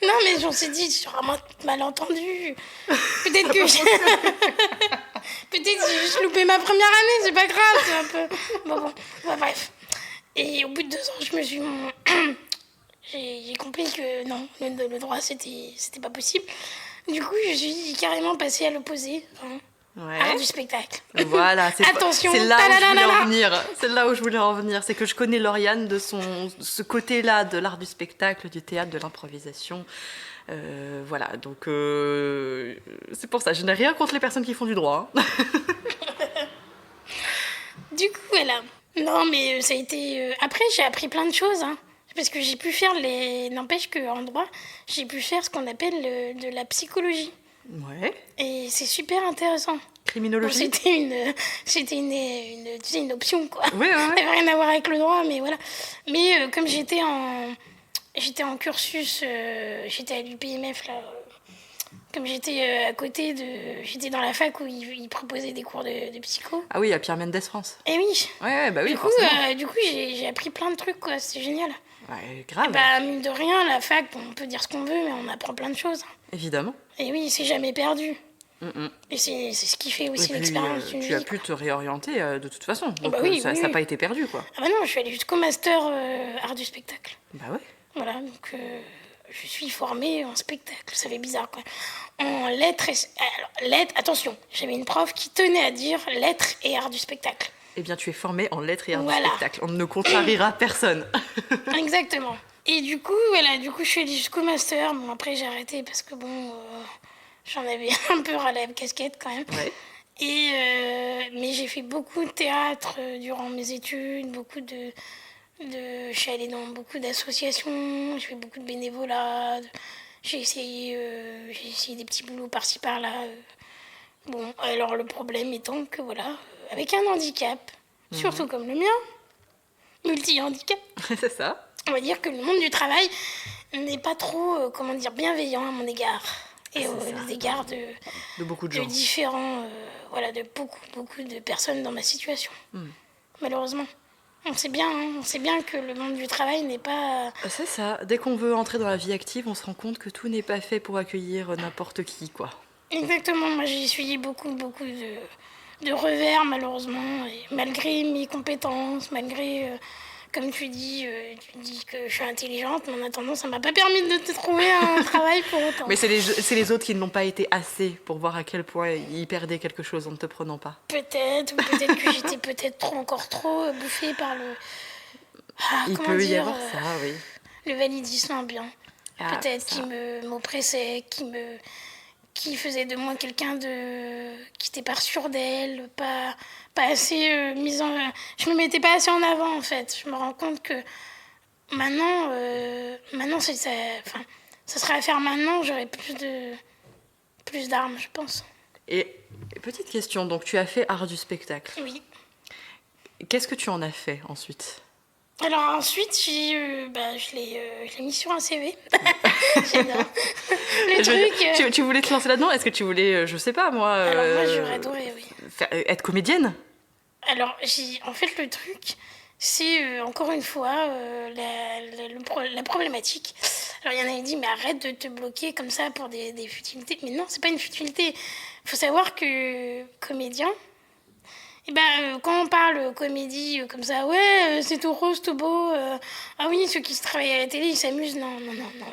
Non, mais j'en suis dit, j'ai vraiment mal entendu. Peut-être que peut-être j'ai juste loupé ma première année, c'est pas grave, c'est un peu... Bon, bref. Et au bout de 2 ans, je me suis... j'ai compris que non, le droit, c'était pas possible. Du coup, je suis carrément passée à l'opposé. Ouais. art du spectacle. Voilà, Attention, c'est là où je voulais tadadadada. en venir. C'est là où je voulais en venir. C'est que je connais Lauriane de ce côté-là de l'art du spectacle, du théâtre, de l'improvisation. Voilà, donc c'est pour ça. Je n'ai rien contre les personnes qui font du droit. Hein. Du coup, voilà. Non, mais ça a été... Après, j'ai appris plein de choses, hein. Parce que j'ai pu faire les... N'empêche qu'en droit, j'ai pu faire ce qu'on appelle de la psychologie. Ouais. Et c'est super intéressant. Bon, Criminologie. c'était tu sais, une option, quoi. Oui, Ça n'avait rien à voir avec le droit, mais voilà. Mais comme j'étais en cursus, j'étais à l'UPMF, là. Comme j'étais à côté de... J'étais dans la fac où ils proposaient des cours de psycho. Ah oui, à Pierre Mendès France. Et oui. Ouais, bah oui, Du coup, forcément. j'ai appris plein de trucs, quoi. C'est génial. Ouais, Et grave. bah, mine de rien, la fac, bon, on peut dire ce qu'on veut, mais on apprend plein de choses. Évidemment. Et oui, c'est jamais perdu. Mm-mm. Et c'est ce qui fait Et aussi puis, l'expérience d'une tu as vie, pu quoi. te réorienter de toute façon. Donc bah oui, ça oui, n'a oui. pas été perdu, quoi. Ah bah non, je suis allée jusqu'au master art du spectacle. Bah ouais. Voilà, donc je suis formée en spectacle. Ça fait bizarre, quoi. En lettres et... Alors, lettres, attention, j'avais une prof qui tenait à dire lettres et art du spectacle. Eh bien, tu es formé en lettres et arts du Voilà. spectacle. On ne contrariera personne. Exactement. Et du coup, voilà, je suis allée jusqu'au master. Bon, après, j'ai arrêté parce que, bon, j'en avais un peu ras la casquette, quand même. Ouais. Et, mais j'ai fait beaucoup de théâtre durant mes études, je suis allée dans beaucoup d'associations, j'ai fait beaucoup de bénévolat, j'ai essayé des petits boulots par-ci par-là. Bon, alors le problème étant que voilà, avec un handicap, surtout comme le mien, multi-handicap, C'est ça. on va dire que le monde du travail n'est pas trop, comment dire, bienveillant à mon égard. Et C'est aux ça. égards De beaucoup de de gens. différents, voilà, de beaucoup de personnes dans ma situation. Malheureusement. On sait bien que le monde du travail n'est pas... C'est ça. Dès qu'on veut entrer dans la vie active, on se rend compte que tout n'est pas fait pour accueillir n'importe qui, quoi. Exactement, moi j'ai essuyé beaucoup de revers malheureusement, et malgré mes compétences, malgré, comme tu dis que je suis intelligente, mais en attendant ça m'a pas permis de te trouver un travail pour autant. Mais c'est les autres qui ne l'ont pas été assez pour voir à quel point ils perdaient quelque chose en ne te prenant pas. Peut-être, ou peut-être que j'étais encore trop bouffée par le... Il comment peut y dire, avoir ça, oui. le validisme ambiant. Ah, Peut-être ça. qui m'oppressait, qui faisait de moi quelqu'un qui n'était pas sûr d'elle, pas assez mise en... Je me mettais pas assez en avant, en fait. Je me rends compte que maintenant, enfin, ça serait à faire maintenant, j'aurais plus d'armes, je pense. Et petite question, donc tu as fait art du spectacle. Oui. Qu'est-ce que tu en as fait ensuite? Alors ensuite, je l'ai mis sur un CV. J'adore. Le truc... Tu voulais te lancer là-dedans? Est-ce que tu voulais, je sais pas moi... Alors moi, j'aurais adoré, oui. Être comédienne? Alors, en fait, le truc, c'est encore une fois la problématique. Alors, il y en a qui disent, mais arrête de te bloquer comme ça pour des futilités. Mais non, c'est pas une futilité. Il faut savoir que comédien, eh ben, quand on parle comédie comme ça, ouais, c'est tout rose, tout beau. Ah oui, ceux qui se travaillent à la télé, ils s'amusent. Non,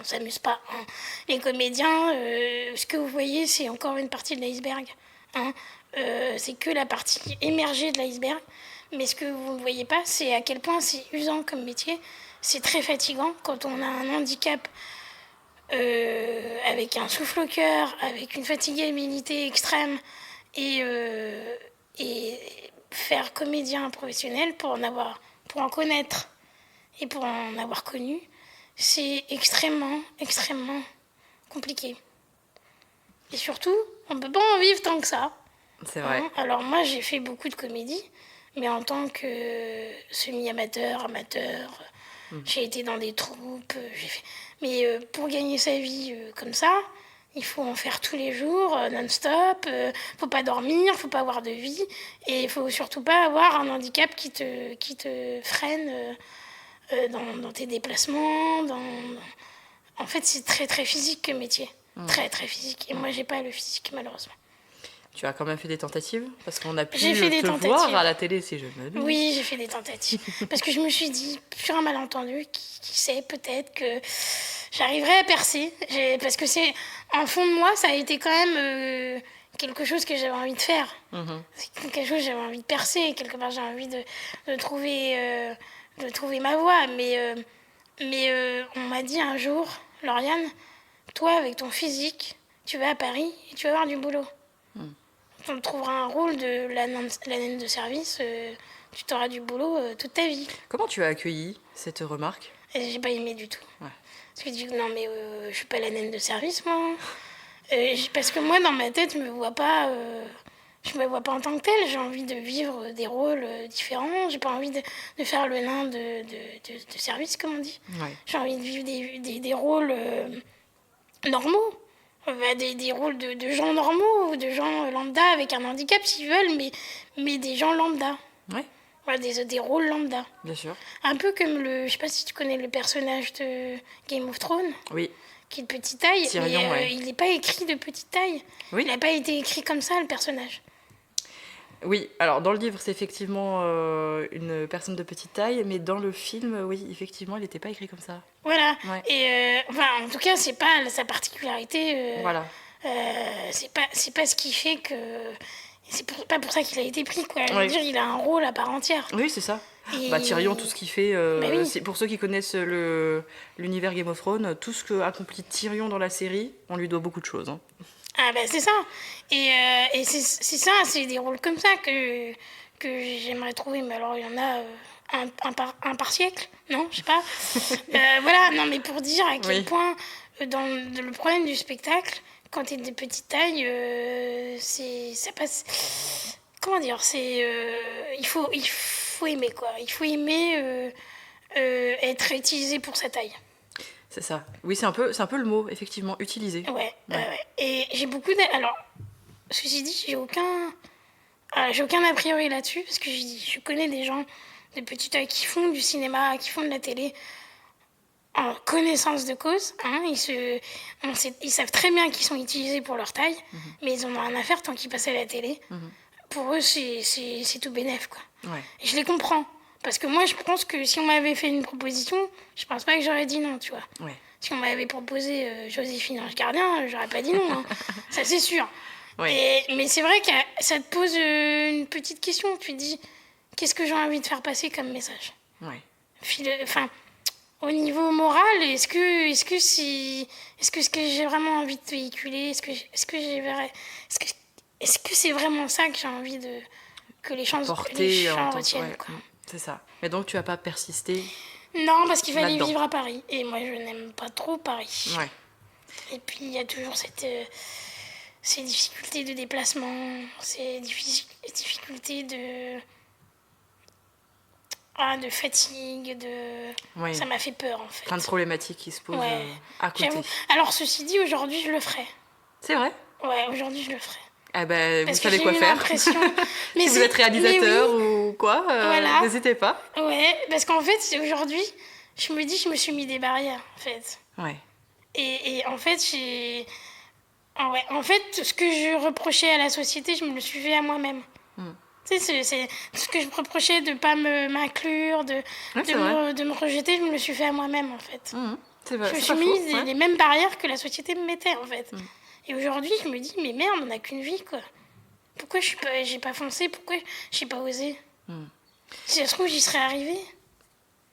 on s'amuse pas. Hein. Les comédiens, ce que vous voyez, c'est encore une partie de l'iceberg. Hein. C'est que la partie émergée de l'iceberg. Mais ce que vous ne voyez pas, c'est à quel point c'est usant comme métier. C'est très fatigant quand on a un handicap avec un souffle au cœur, avec une fatigabilité extrême et faire comédien professionnel pour en connaître et pour en avoir connu, c'est extrêmement compliqué. Et surtout, on ne peut pas en vivre tant que ça. C'est vrai. Hein. Alors moi, j'ai fait beaucoup de comédie, mais en tant que semi-amateur, j'ai été dans des troupes, mais pour gagner sa vie comme ça, il faut en faire tous les jours, non-stop, faut pas dormir, faut pas avoir de vie, et il faut surtout pas avoir un handicap qui te freine dans tes déplacements. En fait, c'est très très physique comme métier, très très physique, et moi j'ai pas le physique malheureusement. Tu as quand même fait des tentatives? Parce qu'on a pu J'ai fait des te tentatives. voir à la télé, si je me dis. Oui, j'ai fait des tentatives. Parce que je me suis dit, sur un malentendu, qui sait, peut-être que j'arriverai à percer. Parce que en fond de moi, ça a été quand même quelque chose que j'avais envie de faire. Mhm. C'est quelque chose que j'avais envie de percer. Quelque part, j'ai envie de trouver ma voie. Mais on m'a dit un jour, Lauriane, toi, avec ton physique, tu vas à Paris et tu vas avoir du boulot. On te trouvera un rôle de la naine de service, tu t'auras du boulot toute ta vie. Comment tu as accueilli cette remarque? Et j'ai pas aimé du tout. Ouais. Parce que je dis non mais je suis pas la naine de service moi. Parce que moi dans ma tête je me vois pas en tant que telle. J'ai envie de vivre des rôles différents. J'ai pas envie de faire le nain de service comme on dit. Ouais. J'ai envie de vivre des rôles normaux. Des rôles de gens normaux ou de gens lambda avec un handicap s'ils veulent, mais des gens lambda. Ouais, Voilà, des rôles lambda. bien sûr. Un peu comme je sais pas si tu connais le personnage de Game of Thrones, Oui. qui est de petite taille, Tyrion, mais ouais. il n'est pas écrit de petite taille. Oui. Il n'a pas été écrit comme ça, le personnage. Oui, alors dans le livre, c'est effectivement une personne de petite taille, mais dans le film, oui, effectivement, il n'était pas écrit comme ça. Voilà. Ouais. Et enfin, en tout cas, c'est pas sa particularité. Voilà. C'est pas ce qui fait que. Pas pour ça qu'il a été pris, quoi. Je veux Ouais. dire, il a un rôle à part entière. Oui, c'est ça. Et- Bah, Tyrion, tout ce qu'il fait, Bah oui. c'est pour ceux qui connaissent l'univers Game of Thrones, tout ce que accomplit Tyrion dans la série, on lui doit beaucoup de choses. Hein. Ah bah c'est ça. Et c'est ça, c'est des rôles comme ça que j'aimerais trouver. Mais alors il y en a un par siècle, non? Je sais pas. Voilà, non mais pour dire à quel Oui. point dans le problème du spectacle, quand t'es de petite taille, ça passe... Comment dire? Il faut aimer quoi. Il faut aimer être utilisé pour sa taille. C'est ça. Oui, c'est un peu le mot, effectivement, utilisé. Ouais. Et j'ai beaucoup Alors, ceci dit, j'ai aucun a priori là-dessus, parce que je connais des gens de petite taille qui font du cinéma, qui font de la télé, en connaissance de cause. Hein, ils savent très bien qu'ils sont utilisés pour leur taille, mais ils en ont rien à faire tant qu'ils passent à la télé. Pour eux, c'est tout bénef, quoi. Ouais. Et je les comprends. Parce que moi, je pense que si on m'avait fait une proposition, je pense pas que j'aurais dit non, tu vois. Ouais. Si on m'avait proposé Joséphine Ange Gardien, j'aurais pas dit non. Hein. Ça, c'est sûr. Ouais. Mais c'est vrai que ça te pose une petite question. Tu te dis, qu'est-ce que j'ai envie de faire passer comme message? Ouais. Enfin, au niveau moral, est-ce que ce que j'ai vraiment envie de véhiculer? Est-ce que c'est vraiment ça que j'ai envie que les gens Porter en tant que... retiennent, ouais. quoi. C'est ça. Mais donc, tu as pas persisté. Non, parce qu'il fallait Là-dedans. vivre à Paris. Et moi, je n'aime pas trop Paris. Ouais. Et puis, il y a toujours ces difficultés de déplacement, ces difficultés de fatigue, Oui. Ça m'a fait peur, en fait. Plein de problématiques qui se posent Ouais. à côté. J'avoue. Alors, ceci dit, aujourd'hui, je le ferai. C'est vrai. Ouais, aujourd'hui, je le ferai. Ah ben, Parce vous que savez j'ai quoi eu faire. l'impression... Si vous êtes réalisateur mais oui. ou quoi, Voilà. n'hésitez pas. Ouais, parce qu'en fait, aujourd'hui, je me suis mis des barrières, en fait. Ouais. Et en fait, en fait, ce que je reprochais à la société, je me le suis fait à moi-même. Tu sais, c'est ce que je me reprochais de ne pas m'inclure, Ouais, c'est vrai. de me rejeter, je me le suis fait à moi-même, en fait. C'est vrai. Je me c'est suis pas mis faux, ouais. les mêmes barrières que la société me mettait, en fait. Et aujourd'hui, je me dis, mais merde, on n'a qu'une vie, quoi. Pourquoi j'ai pas foncé? Pourquoi j'ai pas osé? Si ça se trouve, j'y serais arrivée.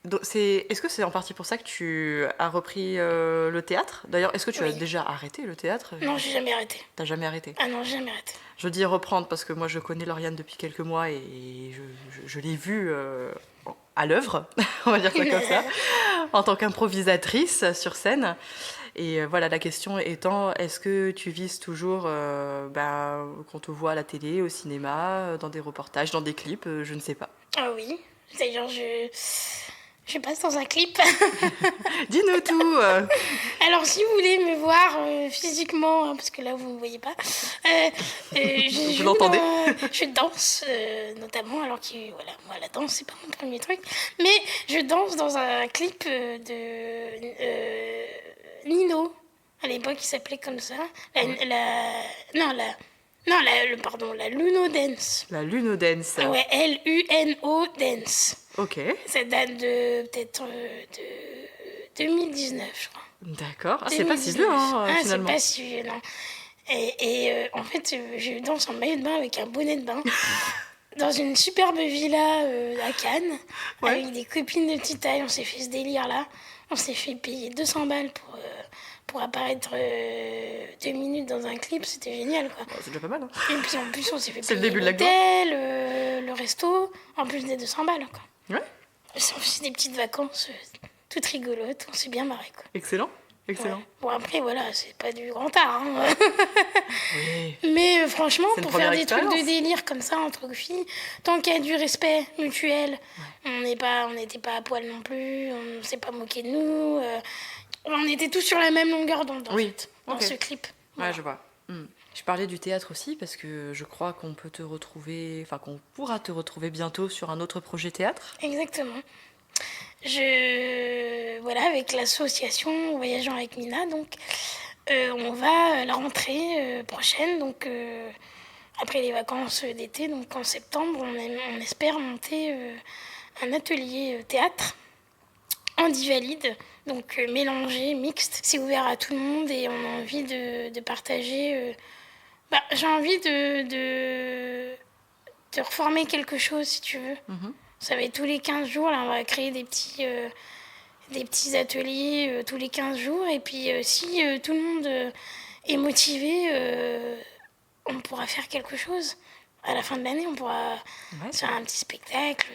Donc, est-ce que c'est en partie pour ça que tu as repris le théâtre? D'ailleurs, est-ce que tu as Oui. déjà arrêté le théâtre? Non, j'ai jamais arrêté. T'as jamais arrêté? Ah non, j'ai jamais arrêté. Je dis reprendre parce que moi je connais Lauriane depuis quelques mois et je l'ai vue à l'œuvre, on va dire ça comme ça, en tant qu'improvisatrice sur scène. Et voilà, la question étant, est-ce que tu vises toujours qu'on te voit à la télé, au cinéma, dans des reportages, dans des clips, je ne sais pas. Ah oui. D'ailleurs, je passe dans un clip. Dis-nous tout. Alors, si vous voulez me voir physiquement, hein, parce que là, vous ne me voyez pas, je joue l'entendez. je danse, notamment, alors que, voilà, moi, la danse, c'est pas mon premier truc, mais je danse dans un clip de Nino. À l'époque, il s'appelait comme ça. La Luno Dance. La Luno Dance. Ouais, Luno Dance. Ok. Ça date de peut-être de 2019, je crois. D'accord. Ah, c'est pas si vieux, 2019. hein, Ah, finalement. c'est pas si vieux, non. En fait, je danse en maillot de bain avec un bonnet de bain dans une superbe villa à Cannes, avec des copines de petite taille. On s'est fait ce délire-là. On s'est fait payer 200 balles pour apparaître 2 minutes dans un clip. C'était génial, quoi. C'est déjà pas mal, hein. Et puis en plus, on s'est fait C'est le payer début de la l'hôtel, le resto, en plus des 200 balles, quoi. Ouais. On s'est fait des petites vacances toutes rigolotes. On s'est bien marré, quoi. Excellent. Excellent. Ouais. Bon, après, voilà, c'est pas du grand art, hein. Oui. Mais franchement, C'est une pour faire première des trucs de expérience. délire comme ça entre filles, tant qu'il y a du respect mutuel, on n'était pas à poil non plus, on s'est pas moqué de nous. On était tous sur la même longueur d'onde, en fait, dans ok. ce clip. Ouais, Voilà. je vois. Je parlais du théâtre aussi parce que je crois qu'on peut te retrouver, enfin qu'on pourra te retrouver bientôt sur un autre projet théâtre. Exactement. Voilà, avec l'association Voyageant avec Mina, donc on va à la rentrée prochaine, donc après les vacances d'été, donc en septembre, on espère monter un atelier théâtre en valide, donc mélangé, mixte. C'est ouvert à tout le monde et on a envie de partager. J'ai envie de reformer quelque chose, si tu veux. Ça va être tous les 15 jours, là, on va créer des petits ateliers tous les 15 jours. Et puis, si tout le monde est motivé, on pourra faire quelque chose. À la fin de l'année, on pourra faire un petit spectacle,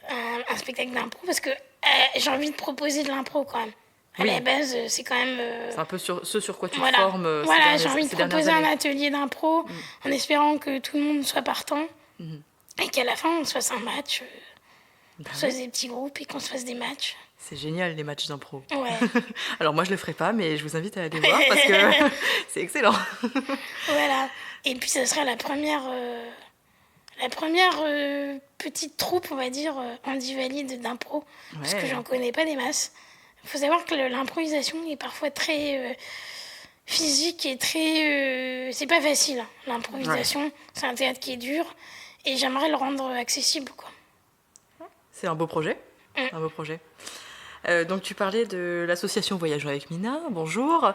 un spectacle d'impro, parce que j'ai envie de proposer de l'impro quand même. À la base, c'est quand même... C'est un peu ce sur quoi tu te voilà. formes. Voilà, j'ai envie de ces dernières proposer un années. atelier d'impro en espérant que tout le monde soit partant. Et qu'à la fin, on se fasse un match, qu'on se fasse des petits groupes et qu'on se fasse des matchs. C'est génial les matchs d'impro. Ouais. Alors moi je le ferai pas, mais je vous invite à aller voir parce que c'est excellent. Voilà. Et puis ça sera la première petite troupe, on va dire, valide d'impro, parce que j'en connais pas des masses. Il faut savoir que l'improvisation est parfois très physique et très... c'est pas facile, hein, l'improvisation. C'est un théâtre qui est dur et j'aimerais le rendre accessible, quoi. C'est un beau projet. Un beau projet. Donc tu parlais de l'association Voyageant avec Mina, bonjour,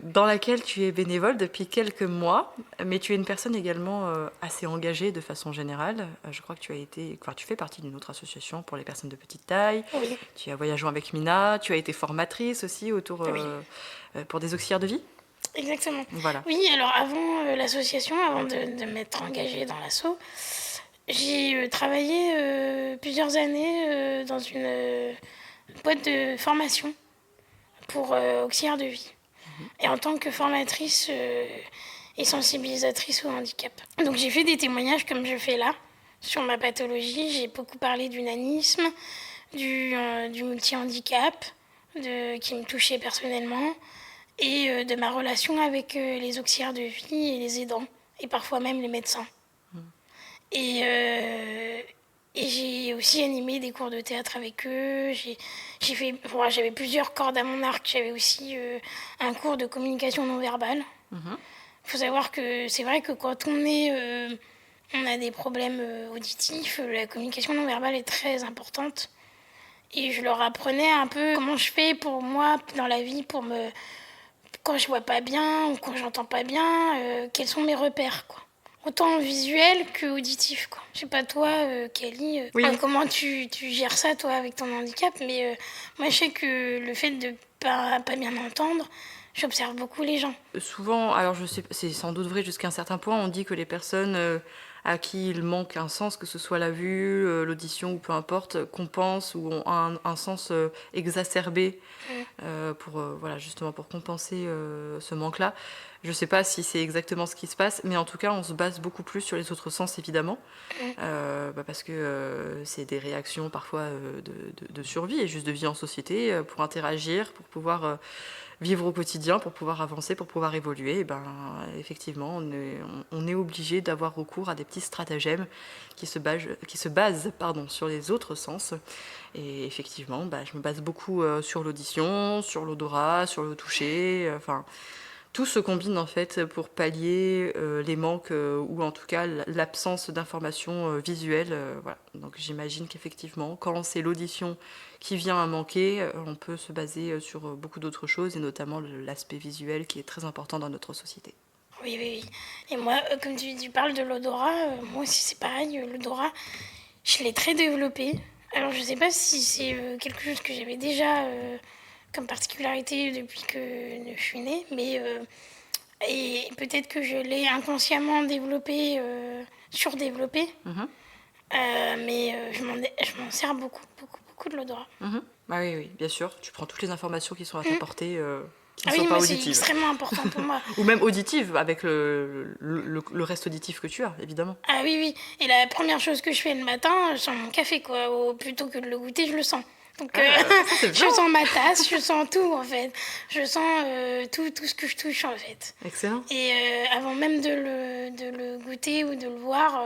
dans laquelle tu es bénévole depuis quelques mois, mais tu es une personne également assez engagée de façon générale. Je crois que tu fais partie d'une autre association pour les personnes de petite taille. Oui. Tu es à Voyageant avec Mina, tu as été formatrice aussi pour des auxiliaires de vie. Exactement. Voilà. Oui, alors avant l'association, avant de m'être engagée dans l'asso, j'ai travaillé plusieurs années dans une boîte de formation pour auxiliaires de vie. Et en tant que formatrice et sensibilisatrice au handicap. Donc j'ai fait des témoignages comme je fais là, sur ma pathologie. J'ai beaucoup parlé du nanisme, du multi-handicap, qui me touchait personnellement, et de ma relation avec les auxiliaires de vie et les aidants, et parfois même les médecins. Et j'ai aussi animé des cours de théâtre avec eux. J'avais plusieurs cordes à mon arc. J'avais aussi un cours de communication non verbale. Il faut savoir que c'est vrai que quand on a des problèmes auditifs, la communication non verbale est très importante. Et je leur apprenais un peu comment je fais pour moi dans la vie, quand je vois pas bien ou quand j'entends pas bien, quels sont mes repères, quoi. Autant visuel que auditif, quoi. Je sais pas toi, Kelly, comment tu gères ça, toi, avec ton handicap, mais moi, je sais que le fait de pas bien entendre, j'observe beaucoup les gens. Souvent, alors je sais, c'est sans doute vrai jusqu'à un certain point, on dit que les personnes à qui il manque un sens, que ce soit la vue, l'audition ou peu importe, compensent ou ont un sens exacerbé justement pour compenser ce manque-là. Je ne sais pas si c'est exactement ce qui se passe, mais en tout cas, on se base beaucoup plus sur les autres sens, évidemment, parce que c'est des réactions parfois de survie et juste de vie en société, pour interagir, pour pouvoir vivre au quotidien, pour pouvoir avancer, pour pouvoir évoluer. Et effectivement, on est obligé d'avoir recours à des petits stratagèmes qui se basent sur les autres sens. Et effectivement, je me base beaucoup sur l'audition, sur l'odorat, sur le toucher, tout se combine en fait pour pallier les manques ou en tout cas l'absence d'informations visuelles. Voilà. Donc j'imagine qu'effectivement, quand c'est l'audition qui vient à manquer, on peut se baser sur beaucoup d'autres choses et notamment l'aspect visuel qui est très important dans notre société. Oui, oui, oui. Et moi, comme tu parles de l'odorat, moi aussi c'est pareil, l'odorat, je l'ai très développé. Alors je sais pas si c'est quelque chose que j'avais déjà comme particularité depuis que je suis née, mais et peut-être que je l'ai inconsciemment développé, surdéveloppé, mais je m'en sers beaucoup, beaucoup, beaucoup de l'odorat. Ah oui, oui, bien sûr. Tu prends toutes les informations qui sont à ta portée, qui ne Ah sont oui, pas moi c'est auditives. extrêmement important pour moi. Ou même auditives, avec le reste auditif que tu as, évidemment. Ah oui, oui. Et la première chose que je fais le matin, je sens mon café, quoi. Ou plutôt que de le goûter, je le sens. Donc, c'est je bien. sens ma tasse, je sens tout, en fait. Je sens tout ce que je touche, en fait. Excellent. Et avant même de le goûter ou de le voir,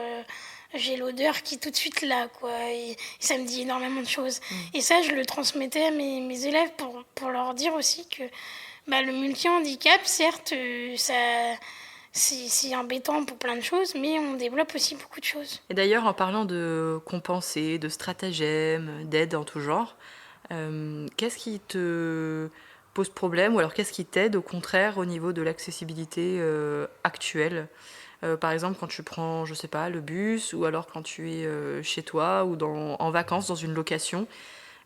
j'ai l'odeur qui est tout de suite là, quoi. Et ça me dit énormément de choses. Et ça, je le transmettais à mes élèves pour leur dire aussi que bah, le multi-handicap, certes, c'est embêtant pour plein de choses, mais on développe aussi beaucoup de choses. Et d'ailleurs, en parlant de compensés, de stratagèmes, d'aide en tout genre, qu'est-ce qui te pose problème ou alors qu'est-ce qui t'aide au contraire au niveau de l'accessibilité actuelle? Par exemple, quand tu prends, je sais pas, le bus ou alors quand tu es chez toi ou en vacances dans une location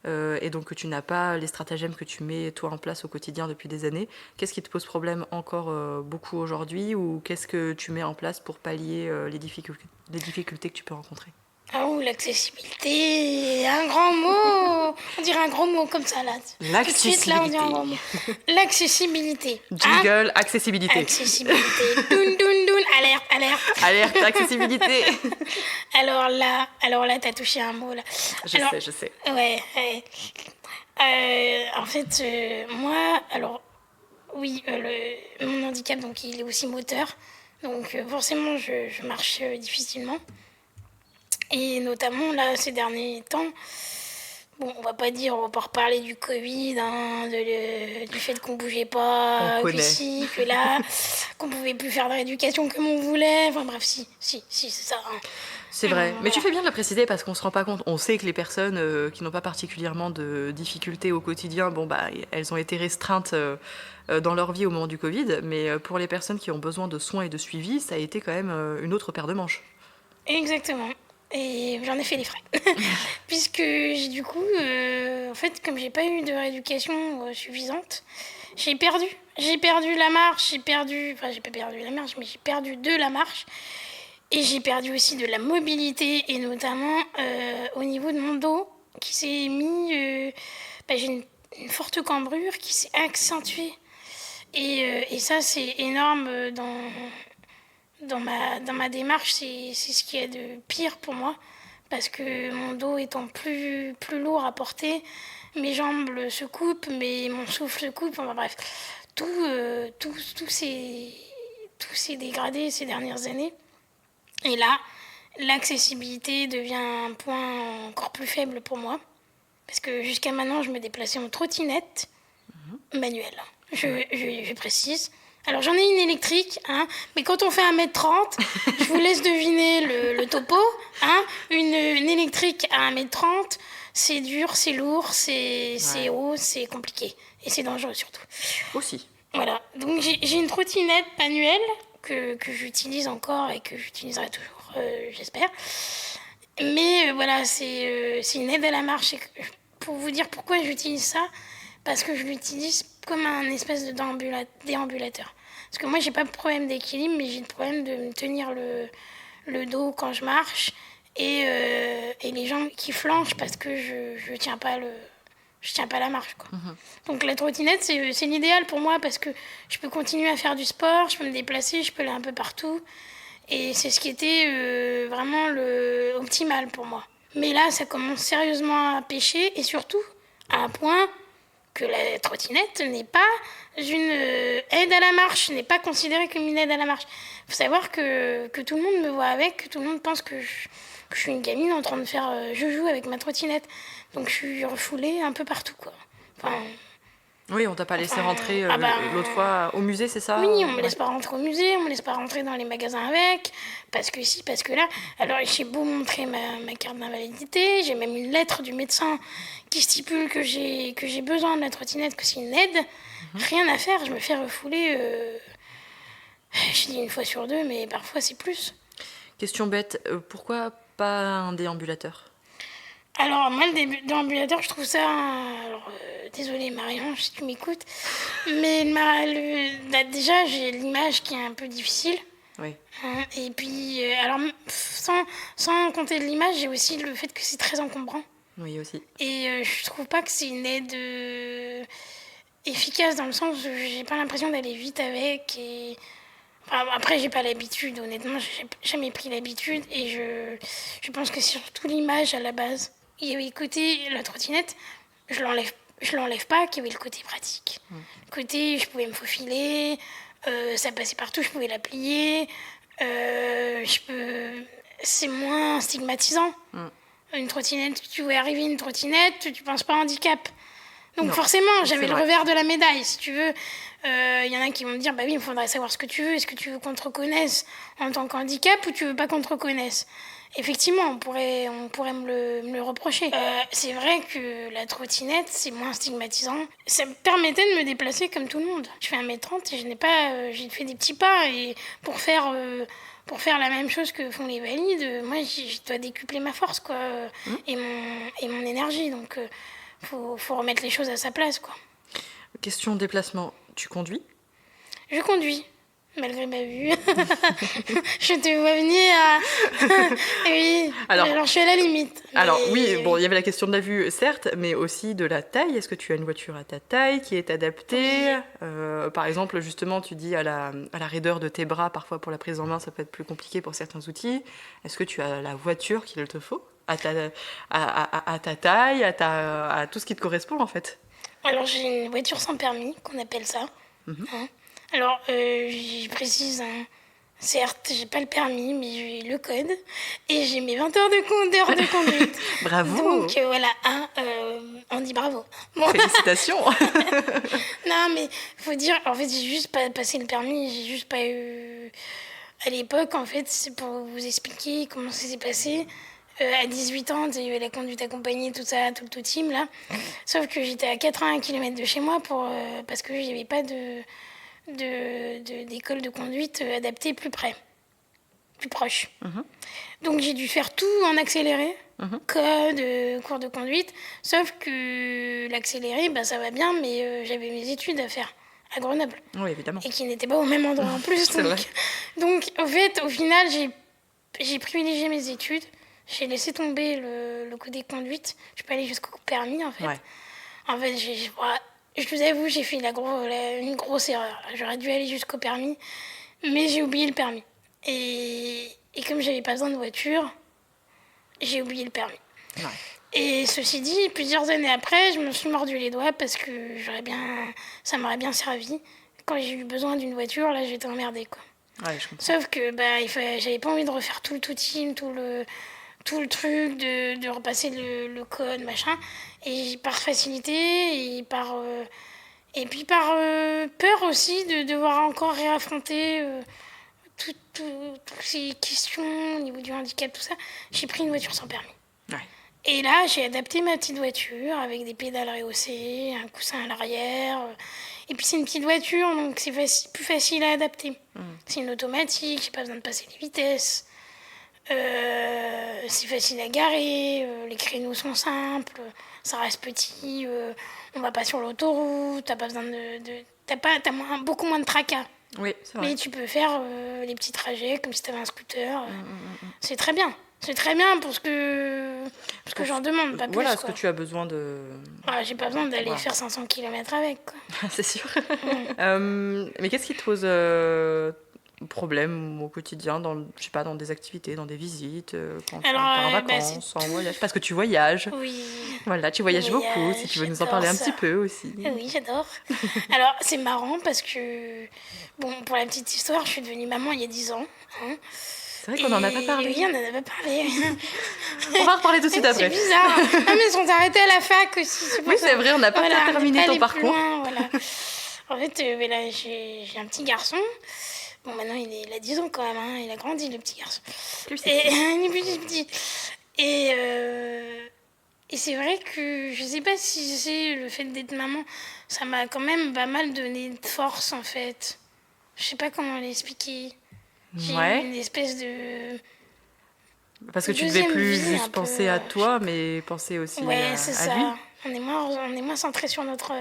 et donc que tu n'as pas les stratagèmes que tu mets toi en place au quotidien depuis des années, qu'est-ce qui te pose problème encore beaucoup aujourd'hui ou qu'est-ce que tu mets en place pour pallier les difficultés que tu peux rencontrer? Ah, ou l'accessibilité, un grand mot. On dirait un gros mot comme ça, là. Tout de suite, là, on dit un gros mot. L'accessibilité. Jingle, accessibilité. Accessibilité. Doun, doun, doun. Alerte, alerte. Alerte, accessibilité. Alors là, t'as touché un mot, là. Je sais. Ouais, ouais. En fait, moi, alors, oui, mon handicap, donc, il est aussi moteur. Donc, forcément, je marche difficilement. Et notamment, là, ces derniers temps, bon, on va pas reparler du Covid, hein, du fait qu'on bougeait pas, On que connaît. ci, que là, qu'on pouvait plus faire de rééducation comme on voulait. Enfin bref, si, c'est ça. Hein. C'est vrai, mais Voilà. tu fais bien de le préciser parce qu'on se rend pas compte. On sait que les personnes qui n'ont pas particulièrement de difficultés au quotidien, bon bah elles ont été restreintes dans leur vie au moment du Covid, mais pour les personnes qui ont besoin de soins et de suivi, ça a été quand même une autre paire de manches. Exactement. Et j'en ai fait les frais. Puisque j'ai du coup, en fait, comme j'ai pas eu de rééducation suffisante, j'ai perdu. J'ai perdu la marche, j'ai pas perdu la marche, mais j'ai perdu de la marche. Et j'ai perdu aussi de la mobilité, et notamment au niveau de mon dos, qui s'est mis... j'ai une forte cambrure qui s'est accentuée. Et ça, c'est énorme dans ma démarche. C'est ce qu'il y a de pire pour moi. Parce que mon dos étant plus lourd à porter, mes jambes se coupent, mais mon souffle se coupe. Enfin bref, tout s'est dégradé ces dernières années. Et là, l'accessibilité devient un point encore plus faible pour moi. Parce que jusqu'à maintenant, je me déplaçais en trottinette manuelle. Je précise. Alors, j'en ai une électrique, hein, mais quand on fait 1m30, je vous laisse deviner le topo. Hein, une électrique à 1m30, c'est dur, c'est lourd, c'est haut, c'est compliqué. Et c'est dangereux surtout. Aussi. Voilà, donc j'ai une trottinette manuelle que j'utilise encore et que j'utiliserai toujours, j'espère. Mais voilà, c'est une aide à la marche. Et pour vous dire pourquoi j'utilise ça, parce que je l'utilise comme un espèce de déambulateur. Parce que moi, j'ai pas de problème d'équilibre, mais j'ai le problème de me tenir le dos quand je marche et les jambes qui flanchent parce que je tiens pas la marche, quoi. Donc la trottinette, c'est l'idéal pour moi parce que je peux continuer à faire du sport, je peux me déplacer, je peux aller un peu partout. Et c'est ce qui était vraiment optimal pour moi. Mais là, ça commence sérieusement à pêcher et surtout à un point que la trottinette n'est pas une aide à la marche, n'est pas considérée comme une aide à la marche. Il faut savoir que tout le monde me voit avec, que tout le monde pense que je suis une gamine en train de faire joujou avec ma trottinette. Donc je suis refoulée un peu partout, quoi. Enfin, Oui, on t'a pas laissé Enfin, rentrer l'autre ben, fois au musée, c'est ça? oui, on me Ouais. laisse pas rentrer au musée, on me laisse pas rentrer dans les magasins avec, parce que si, parce que là. Alors j'ai beau montrer ma carte d'invalidité, j'ai même une lettre du médecin qui stipule que j'ai besoin de la trottinette, que c'est une aide. Rien à faire, je me fais refouler. Je dis une fois sur deux, mais parfois c'est plus. Question bête, pourquoi pas un déambulateur? Alors, moi, le début d'ambulateur, je trouve ça. Alors, désolée, Marion, si tu m'écoutes. Mais bah, déjà, j'ai l'image qui est un peu difficile. Oui, Hein. Et puis, alors, sans compter de l'image, j'ai aussi le fait que c'est très encombrant. oui aussi. Et je trouve pas que c'est une aide efficace dans le sens où j'ai pas l'impression d'aller vite avec. Et... Enfin, après, j'ai pas l'habitude, honnêtement, j'ai jamais pris l'habitude. Et je pense que c'est surtout l'image à la base. Il y avait le côté, la trottinette, je l'enlève pas, qu'il y avait le côté pratique. Le côté, je pouvais me faufiler, ça passait partout, je pouvais la plier. C'est moins stigmatisant. Une trottinette, tu vois arriver une trottinette, tu penses pas handicap. Donc Non, forcément, c'est j'avais le vrai. revers de la médaille, si tu veux. Il y en a qui vont me dire, bah oui, il faudrait savoir ce que tu veux. Est-ce que tu veux qu'on te reconnaisse en tant qu'handicap ou tu veux pas qu'on te reconnaisse? Effectivement, on pourrait me le reprocher. C'est vrai que la trottinette, c'est moins stigmatisant. Ça me permettait de me déplacer comme tout le monde. Je fais 1m30 et je n'ai pas, j'ai fait des petits pas. Et pour faire la même chose que font les valides, moi, je dois décupler ma force, quoi, et mon énergie. Donc, faut remettre les choses à sa place, quoi. Question déplacement, tu conduis? Je conduis, malgré ma vue. Je te vois venir. Oui, alors je suis à la limite. Alors mais- oui, bon, il y avait la question de la vue, certes, mais aussi de la taille. Est-ce que tu as une voiture à ta taille qui est adaptée? Par exemple, justement, tu dis à la raideur de tes bras, parfois pour la prise en main, ça peut être plus compliqué pour certains outils. Est-ce que tu as la voiture qu'il te faut à ta taille, à tout ce qui te correspond en fait? Alors j'ai une voiture sans permis, qu'on appelle ça. Hein. Alors, je précise, hein, certes, j'ai pas le permis, mais j'ai le code. Et j'ai mes 20 d'heures de conduite. Bravo! Donc voilà, hein, on dit bravo. Bon, Félicitations! non, mais faut dire, en fait, j'ai juste pas passé le permis, j'ai juste pas eu. À l'époque, en fait, c'est pour vous expliquer comment ça s'est passé. À 18 ans, j'ai eu la conduite accompagnée, tout ça, tout le team, là. Sauf que j'étais à 80 km de chez moi parce que il n'y avait pas d'école de conduite adaptée plus près, plus proche. Donc j'ai dû faire tout en accéléré, code, cours de conduite. Sauf que l'accéléré, bah, ça va bien, mais j'avais mes études à faire à Grenoble. Oui, évidemment. Et qui n'étaient pas au même endroit en plus. C'est vrai. Donc, au final, j'ai privilégié mes études. J'ai laissé tomber le côté conduite. Je suis pas allée jusqu'au permis, en fait. Ouais. En fait, je vous avoue, j'ai fait une grosse erreur. J'aurais dû aller jusqu'au permis, mais j'ai oublié le permis. Et comme j'avais pas besoin de voiture, j'ai oublié le permis. Ouais. Et ceci dit, plusieurs années après, je me suis mordu les doigts parce que ça m'aurait bien servi. Quand j'ai eu besoin d'une voiture, là, j'étais emmerdée, quoi. Ouais, je comprends. Sauf que bah, j'avais pas envie de refaire tout le team, tout le truc, de repasser le code, machin. Et par facilité, et puis par peur aussi de devoir encore réaffronter toutes ces questions au niveau du handicap, tout ça, j'ai pris une voiture sans permis. Ouais. Et là, j'ai adapté ma petite voiture avec des pédales rehaussées, un coussin à l'arrière. Et puis c'est une petite voiture, donc c'est plus facile à adapter. C'est une automatique, j'ai pas besoin de passer les vitesses. C'est facile à garer, les créneaux sont simples, ça reste petit, on va pas sur l'autoroute, t'as pas besoin beaucoup moins de tracas. Oui, c'est vrai. Mais tu peux faire les petits trajets comme si tu avais un scooter. C'est très bien. C'est très bien pour ce que j'en demande, pas plus. Voilà, Quoi. ce que tu as besoin de... Ah, j'ai pas besoin d'aller faire 500 km avec. Quoi. C'est sûr. Mais qu'est-ce qui te pose problème au quotidien, je sais pas, dans des activités, dans des visites, quand tu Alors, pars en bah, vacances, en voyage? Parce que tu voyages. Oui. Voilà, tu voyages Voyage, beaucoup, si tu veux nous en j'adore parler un ça. petit peu aussi. Oui, j'adore. Alors, c'est marrant parce que, bon, pour la petite histoire, je suis devenue maman il y a 10 ans. Hein. C'est vrai qu'on n'en a pas parlé. Oui, on n'en a pas parlé. On va en reparler tout de suite après. C'est bizarre. Non, mais on s'est arrêté à la fac aussi. Oui, c'est vrai, on n'a pas terminé ton parcours. Voilà. En fait, là, j'ai un petit garçon. Bon, maintenant, il a 10 ans quand même. Hein. Il a grandi, le petit garçon. Plus Il est plus petit. Et c'est vrai que je sais pas si c'est le fait d'être maman, ça m'a quand même pas mal donné de force en fait. Je sais pas comment l'expliquer. J'ai eu une espèce de... Parce que tu devais plus juste penser à toi, mais penser aussi à lui. Ouais, c'est ça. On est moins centré sur notre...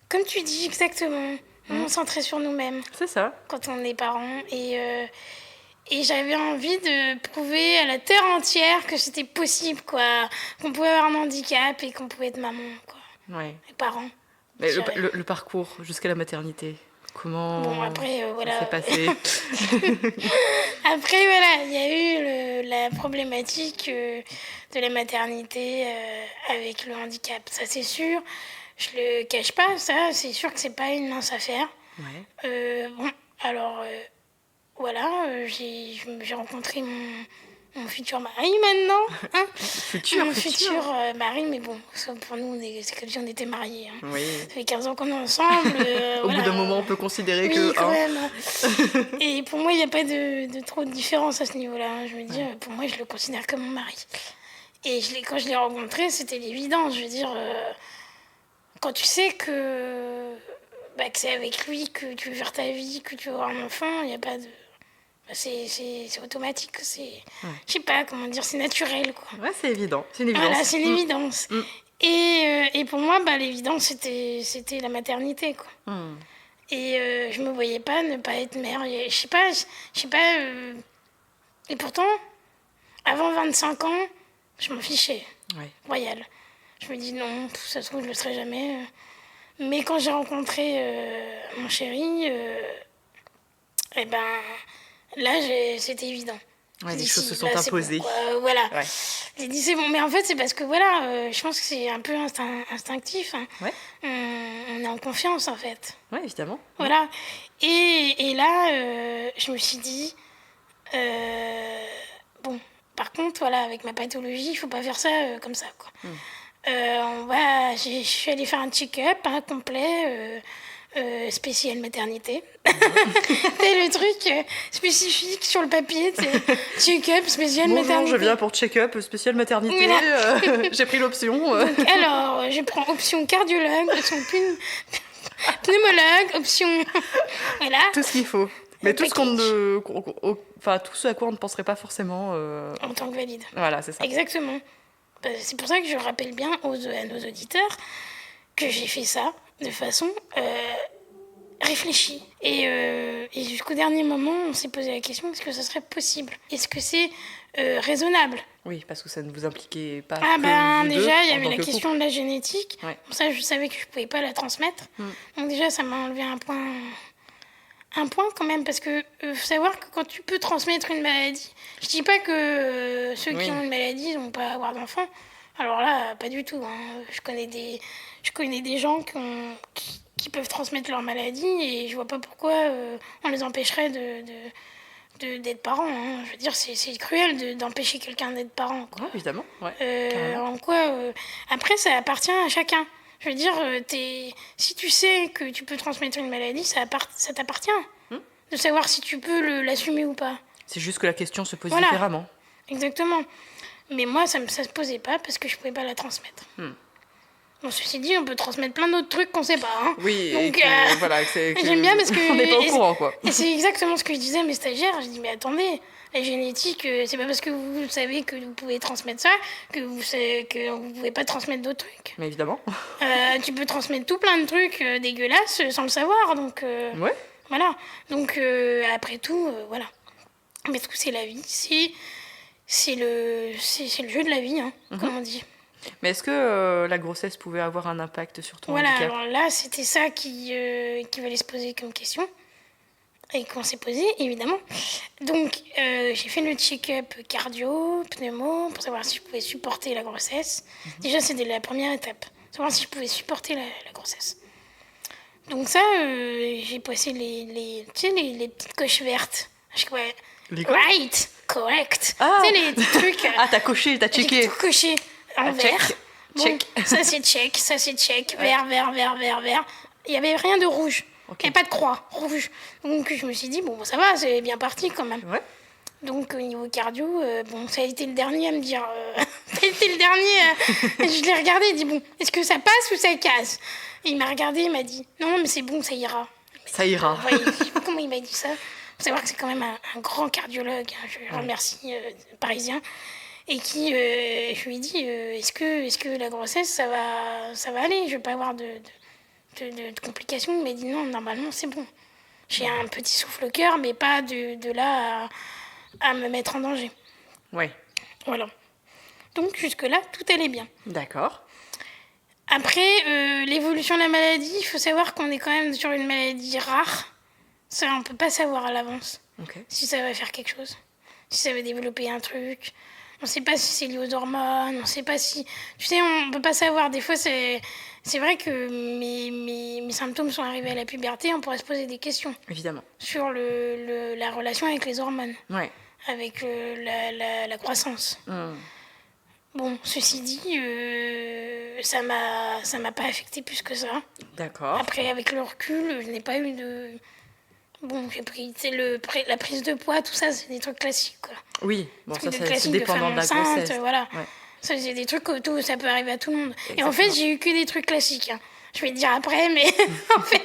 Comme tu dis, exactement. On est centré sur nous-mêmes. C'est ça. Quand on est parents. Et j'avais envie de prouver à la terre entière que c'était possible, quoi. Qu'on pouvait avoir un handicap et qu'on pouvait être maman, quoi. Ouais. Les parents. Mais le parcours jusqu'à la maternité, comment après, voilà. ça s'est passé? Après, voilà, il y a eu la problématique de la maternité avec le handicap. Ça, c'est sûr. Je le cache pas, ça. C'est sûr que c'est pas une mince affaire. Ouais. Bon, alors... Voilà, j'ai rencontré mon futur mari maintenant. Hein. Mon futur mari, mais bon, pour nous, c'est comme si on était mariés. Hein. Oui. Ça fait 15 ans qu'on est ensemble. Au bout d'un moment, on peut considérer que... quand même. Et pour moi, il n'y a pas de trop de différence à ce niveau-là. Hein. Je veux dire, pour moi, je le considère comme mon mari. Et quand je l'ai rencontré, c'était l'évidence. Je veux dire, quand tu sais que c'est avec lui que tu veux faire ta vie, que tu veux avoir un enfant, il n'y a pas de... C'est automatique, je sais pas comment dire, c'est naturel, quoi. Ouais, c'est évident, c'est une évidence. Voilà, c'est une évidence. Et pour moi, l'évidence, c'était la maternité, quoi. Et je me voyais pas ne pas être mère. Je sais pas. Et pourtant, avant 25 ans, je m'en fichais. Ouais. Royal. Je me dis non, ça se trouve, je le serai jamais. Mais quand j'ai rencontré mon chéri, eh ben... Là, c'était évident. Ouais, les choses se sont imposées. Voilà. Ouais. J'ai dit c'est bon, mais en fait, c'est parce que voilà, je pense que c'est un peu instinctif. Hein. Ouais. On est en confiance, en fait. Ouais, évidemment. Voilà. Et là, je me suis dit, bon, par contre, voilà, avec ma pathologie, il faut pas faire ça comme ça, quoi. Je suis allée faire un check-up complet. Spécial maternité. C'est le truc spécifique sur le papier, check-up, spécial maternité. Bonjour, je viens pour check-up, spécial maternité. J'ai pris l'option. Donc, alors, je prends option cardiologue, option pneumologue, option... Voilà. Tout ce qu'il faut. Mais tout ce tout ce à quoi on ne penserait pas forcément... En tant que valide. Voilà, c'est ça. Exactement. C'est pour ça que je rappelle bien à nos auditeurs que j'ai fait ça de façon réfléchie. Et jusqu'au dernier moment, on s'est posé la question, est-ce que ça serait possible? Est-ce que c'est raisonnable? Oui, parce que ça ne vous impliquait pas déjà, il y avait la question de la génétique. Ouais. Bon, ça, je savais que je ne pouvais pas la transmettre. Donc déjà, ça m'a enlevé un point quand même, parce que faut savoir que quand tu peux transmettre une maladie, je dis pas que ceux qui ont une maladie ils n'ont pas à avoir d'enfants. Alors là, pas du tout. Hein. Je connais des gens qui peuvent transmettre leur maladie et je vois pas pourquoi on les empêcherait d'être parents. Hein. Je veux dire, c'est cruel d'empêcher quelqu'un d'être parent. Quoi. Ouais, évidemment. Ouais. Après, ça appartient à chacun. Je veux dire, si tu sais que tu peux transmettre une maladie, ça t'appartient de savoir si tu peux l'assumer ou pas. C'est juste que la question se pose différemment. Exactement. Mais moi, ça se posait pas parce que je pouvais pas la transmettre. Bon, ceci dit, on peut transmettre plein d'autres trucs qu'on sait pas. Hein. Oui, donc j'aime bien parce que... on n'est pas au courant, quoi. Et c'est exactement ce que je disais à mes stagiaires. Je dis, mais attendez, la génétique, c'est pas parce que vous savez que vous pouvez transmettre ça que vous pouvez pas transmettre d'autres trucs. Mais évidemment. Tu peux transmettre tout plein de trucs dégueulasses sans le savoir, donc... Ouais. Voilà. Donc, après tout, voilà. Mais tout, c'est la vie. C'est le jeu de la vie, hein, comme on dit. Mais est-ce que la grossesse pouvait avoir un impact sur ton handicap ? Voilà, alors là, c'était ça qui valait se poser comme question. Et qu'on s'est posé, évidemment. Donc, j'ai fait le check-up cardio, pneumo, pour savoir si je pouvais supporter la grossesse. Déjà, c'était la première étape. Savoir si je pouvais supporter la grossesse. Donc ça, j'ai passé les petites coches vertes. Les quoi? Right, correct. Ah. Tu sais, les trucs. Ah, t'as coché, t'as checké. J'ai tout coché en vert. Check. Bon, Check. ça c'est check, ça c'est check. Vert, vert, vert, vert, vert. Il n'y avait rien de rouge. Ok. Il n'y avait pas de croix, rouge. Donc je me suis dit, bon, ça va, c'est bien parti quand même. Ouais. Donc au niveau cardio, bon, ça a été le dernier à me dire. Ça a été le dernier. Je l'ai regardé, il dit, bon, est-ce que ça passe ou ça casse? Et il m'a regardé, il m'a dit, non, mais c'est bon, ça ira. Ça ira. Ouais, je sais pas comment il m'a dit ça. Faut savoir que c'est quand même un grand cardiologue, hein, je le remercie, parisien, et qui, je lui ai dit, est-ce que la grossesse, ça va aller? Je vais pas avoir de complications. Il m'a dit, non, normalement, c'est bon. J'ai un petit souffle au cœur, mais pas de là à me mettre en danger. Ouais. Voilà. Donc jusque-là, tout allait bien. D'accord. Après, l'évolution de la maladie, il faut savoir qu'on est quand même sur une maladie rare. Ça, on peut pas savoir à l'avance Ok. si ça va faire quelque chose, si ça va développer un truc. On sait pas si c'est lié aux hormones, on sait pas si... Tu sais, on peut pas savoir. Des fois, c'est vrai que mes symptômes sont arrivés à la puberté, on pourrait se poser des questions Évidemment. sur la relation avec les hormones, Ouais. avec la croissance. Bon, ceci dit, ça m'a pas affecté plus que ça. D'accord. Après, avec le recul, je n'ai pas eu de... Bon, j'ai pris, tu sais, la prise de poids, tout ça, c'est des trucs classiques, quoi. Oui. Bon, ça, Des c'est classiques de dépendant femme de la enceinte, grossesse. voilà. Ouais. Ça, c'est des trucs auto, ça peut arriver à tout le monde. Et en Exactement. fait, j'ai eu que des trucs classiques, hein. Je vais te dire après, mais en fait,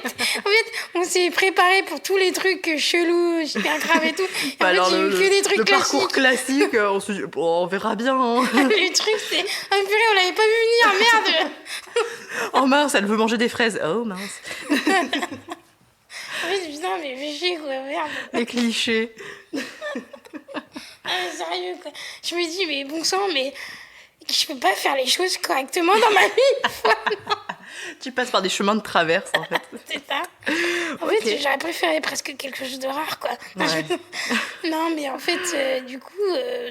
on s'est préparé pour tous les trucs chelous, super graves et tout. Et Bah en alors, fait, j'ai eu que des trucs le classiques. parcours classique, on se dit, bon, on verra bien. Hein. Le truc, c'est... Ah, purée, on l'avait pas vu venir, merde. Oh mince, elle veut manger des fraises. Oh mince. En fait, putain, mais fais chier, quoi, merde. Les clichés. Ah, mais sérieux, quoi. Je me dis, mais bon sang, mais je peux pas faire les choses correctement dans ma vie. Tu passes par des chemins de traverse, en fait. C'est ça. En Ok. fait, j'aurais préféré presque quelque chose de rare, quoi. Ouais. Non, mais en fait, du coup,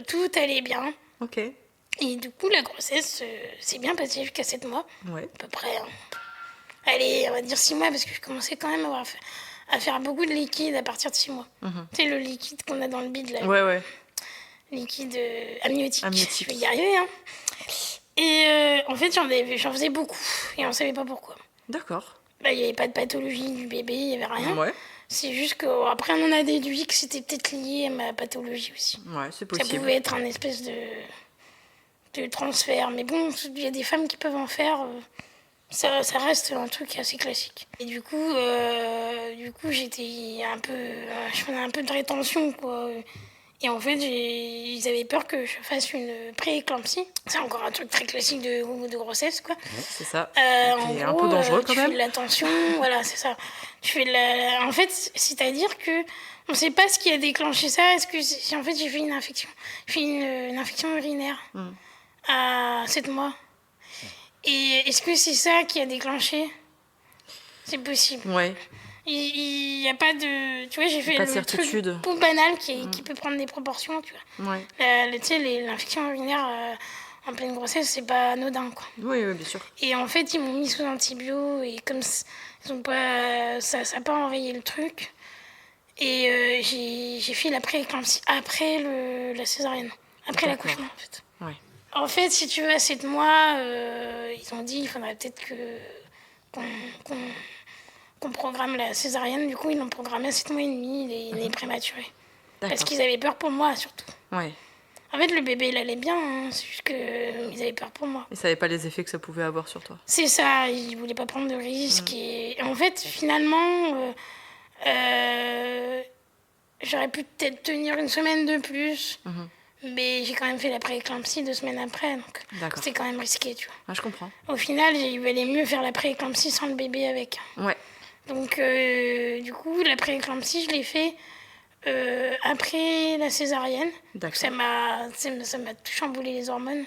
tout allait bien. Ok. Et du coup, la grossesse s'est bien passée jusqu'à 7 mois, Ouais. à peu près. Hein. Allez, on va dire 6 mois, parce que je commençais quand même à faire beaucoup de liquide à partir de 6 mois. Tu sais, le liquide qu'on a dans le bide, là. Ouais. Liquide amniotique. Amniotique. Je vais y arriver, hein. Et en fait, j'en faisais beaucoup, et on savait pas pourquoi. D'accord. Bah, il n'y avait pas de pathologie du bébé, il n'y avait rien. Ouais. C'est juste qu'après, on en a déduit que c'était peut-être lié à ma pathologie aussi. Ouais, c'est Ça possible. pouvait être un espèce de transfert. Mais bon, il y a des femmes qui peuvent en faire. Ça reste un truc assez classique. Et du coup j'étais un peu... je faisais un peu de rétention, quoi. Et en fait, ils avaient peur que je fasse une pré-éclampsie. C'est encore un truc très classique de grossesse, quoi. C'est ça. En Qui est gros, un peu dangereux quand tu fais même. de la tension, voilà, c'est ça. Tu fais de la... En fait, c'est-à-dire que on ne sait pas ce qui a déclenché ça. En fait, j'ai fait une infection. J'ai fait une infection urinaire à 7 mois. Et est-ce que c'est ça qui a déclenché? C'est possible. Ouais. Il n'y a pas de... Tu vois, j'ai fait Pas de le truc certitude. tout banal qui peut prendre des proportions, tu vois. Ouais. Tu sais, l'infection urinaire en pleine grossesse, c'est pas anodin, quoi. Oui, bien sûr. Et en fait, ils m'ont mis sous antibio et comme ils ont pas, ça n'a pas enrayé le truc. Et j'ai fait la pré-éclampsie après la césarienne, après D'accord. l'accouchement, en fait. Ouais. En fait, si tu veux, à 7 mois, ils ont dit qu'il faudrait peut-être qu'on programme la césarienne. Du coup, ils l'ont programmé à 7 mois et demi, il est prématuré. Parce D'accord. qu'ils avaient peur pour moi, surtout. Ouais. En fait, le bébé, il allait bien, hein, c'est juste qu'ils avaient peur pour moi. Ils savaient pas les effets que ça pouvait avoir sur toi. C'est ça, ils voulaient pas prendre de risques. Et en fait, finalement, j'aurais pu peut-être tenir une semaine de plus. Mais j'ai quand même fait la pré-éclampsie 2 semaines après, donc D'accord. c'était quand même risqué, tu vois. Ah, je comprends. Au final, il valait mieux faire la pré-éclampsie sans le bébé avec. Ouais. Donc, du coup, la pré-éclampsie, je l'ai fait après la césarienne. D'accord. Ça m'a tout chamboulé les hormones.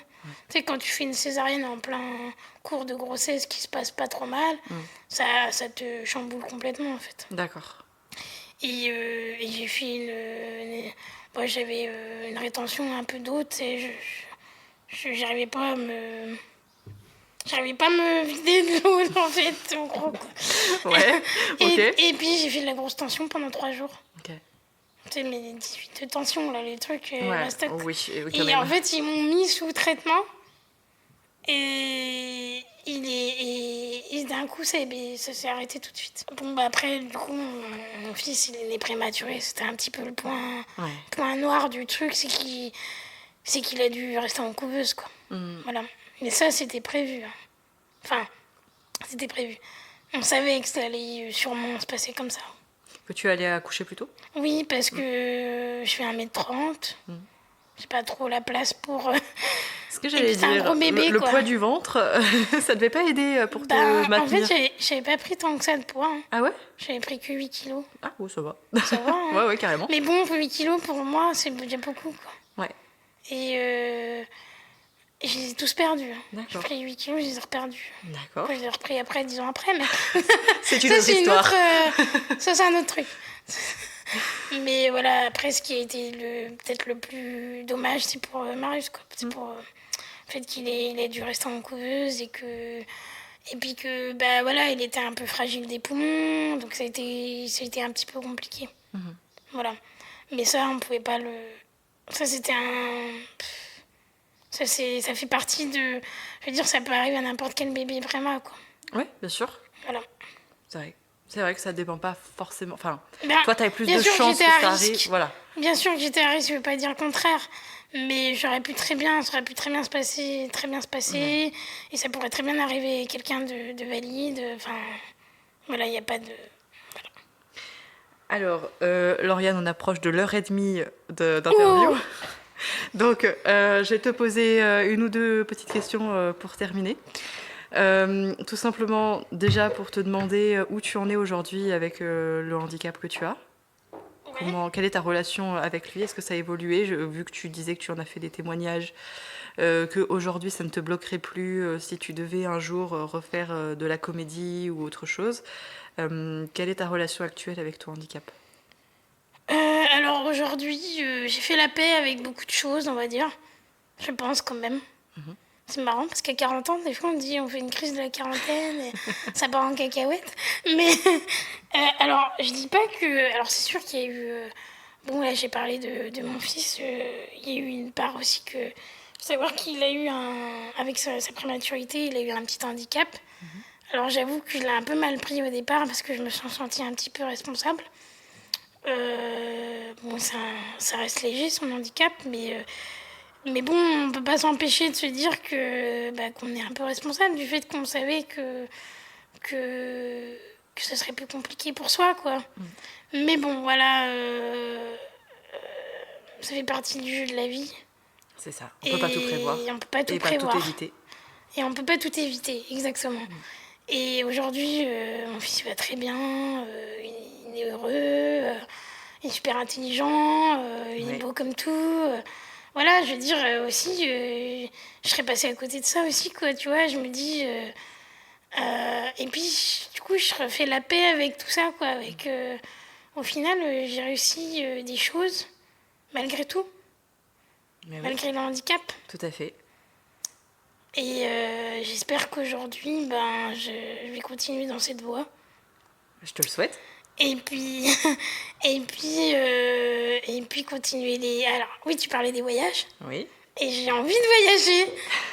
Tu sais, quand tu fais une césarienne en plein cours de grossesse qui se passe pas trop mal, ça te chamboule complètement, en fait. D'accord. Et j'ai fait moi, j'avais une rétention un peu d'eau, tu sais, j'arrivais pas à me vider de l'eau, en fait, en gros, quoi. Ouais, ok. Et puis, j'ai fait de la grosse tension pendant 3 jours. Ok. Tu sais, mes 18 de tension, là, les trucs, Ouais, mastoc. oui, quand Et même. en fait, ils m'ont mis sous traitement. Et d'un coup, ça s'est arrêté tout de suite. Bon, bah après, du coup, mon fils, il est né prématuré. C'était un petit peu le point noir du truc, c'est qu'il a dû rester en couveuse, quoi. Voilà. Mais ça, c'était prévu. Hein. Enfin, c'était prévu. On savait que ça allait sûrement se passer comme ça. Que tu allais accoucher plus tôt ? Oui, parce que je fais 1m30. J'ai pas trop la place pour... Ce que j'allais dire, un gros bébé, le quoi. poids du ventre, ça devait pas aider pour te maintenir. En fait, j'avais pas pris tant que ça de poids. Hein. Ah ouais ? J'avais pris que 8 kilos. Ah ouais, ça va. Ça va, hein. Ouais, carrément. Mais bon, 8 kilos, pour moi, c'est déjà beaucoup, quoi. Ouais. Et je les ai tous perdus. Hein. D'accord. J'ai pris 8 kilos, je les ai reperdus. D'accord. Après, je les ai repris après, 10 ans après, mais... C'est une autre histoire. Ça, c'est un autre truc. Mais voilà, après, ce qui a été peut-être le plus dommage, c'est pour Marius, quoi. C'est pour le fait qu'il ait dû rester en couveuse et puis que, bah voilà, il était un peu fragile des poumons, donc ça a été un petit peu compliqué. Voilà. Mais ça, on pouvait pas le... Ça, c'était un... Ça fait partie de... Je veux dire, ça peut arriver à n'importe quel bébé préma, quoi. Oui, bien sûr. Voilà. C'est vrai que ça dépend pas forcément... Enfin, Ben, toi, t'avais plus bien de sûr, chances que j'étais à ça risque. arrive. Voilà. Bien sûr que j'étais à risque, je ne veux pas dire le contraire. Mais ça aurait pu très bien se passer. Et ça pourrait très bien arriver à quelqu'un de valide. Enfin, voilà, il n'y a pas de... Voilà. Alors, Lauriane, on approche de l'heure et demie d'interview. Donc, je vais te poser une ou deux petites questions pour terminer. Tout simplement, déjà pour te demander où tu en es aujourd'hui avec le handicap que tu as. Quelle est ta relation avec lui ? Est-ce que ça a évolué ? Vu que tu disais que tu en as fait des témoignages, qu'aujourd'hui ça ne te bloquerait plus si tu devais un jour refaire de la comédie ou autre chose. Quelle est ta relation actuelle avec ton handicap ? Alors aujourd'hui, j'ai fait la paix avec beaucoup de choses, on va dire. Je pense quand même. C'est marrant parce qu'à 40 ans, des fois, on fait une crise de la quarantaine et ça part en cacahuète. Mais alors, je dis pas que... Alors, c'est sûr qu'il y a eu... Bon, là, j'ai parlé de mon fils. Il y a eu une part aussi que... Faut savoir qu'il a eu avec sa prématurité, il a eu un petit handicap. Alors, j'avoue que je l'ai un peu mal pris au départ parce que je me suis sentie un petit peu responsable. Bon, ça reste léger, son handicap, mais bon, on ne peut pas s'empêcher de se dire qu'on est un peu responsable du fait qu'on savait que ce serait plus compliqué pour soi, quoi. Mais bon, voilà, ça fait partie du jeu de la vie. C'est ça, on ne peut pas tout prévoir. Et on peut pas tout prévoir. Pas tout éviter. Et on ne peut pas tout éviter, exactement. Et aujourd'hui, mon fils va très bien, il est heureux, il est super intelligent, il est beau comme tout. Voilà, je veux dire, aussi, je serais passée à côté de ça aussi, quoi, tu vois, je me dis... et puis, du coup, je refais la paix avec tout ça, quoi, au final, j'ai réussi des choses, malgré tout, malgré le handicap. Tout à fait. Et j'espère qu'aujourd'hui, je vais continuer dans cette voie. Je te le souhaite. Et puis continuer Alors, oui, tu parlais des voyages. Oui. Et j'ai envie de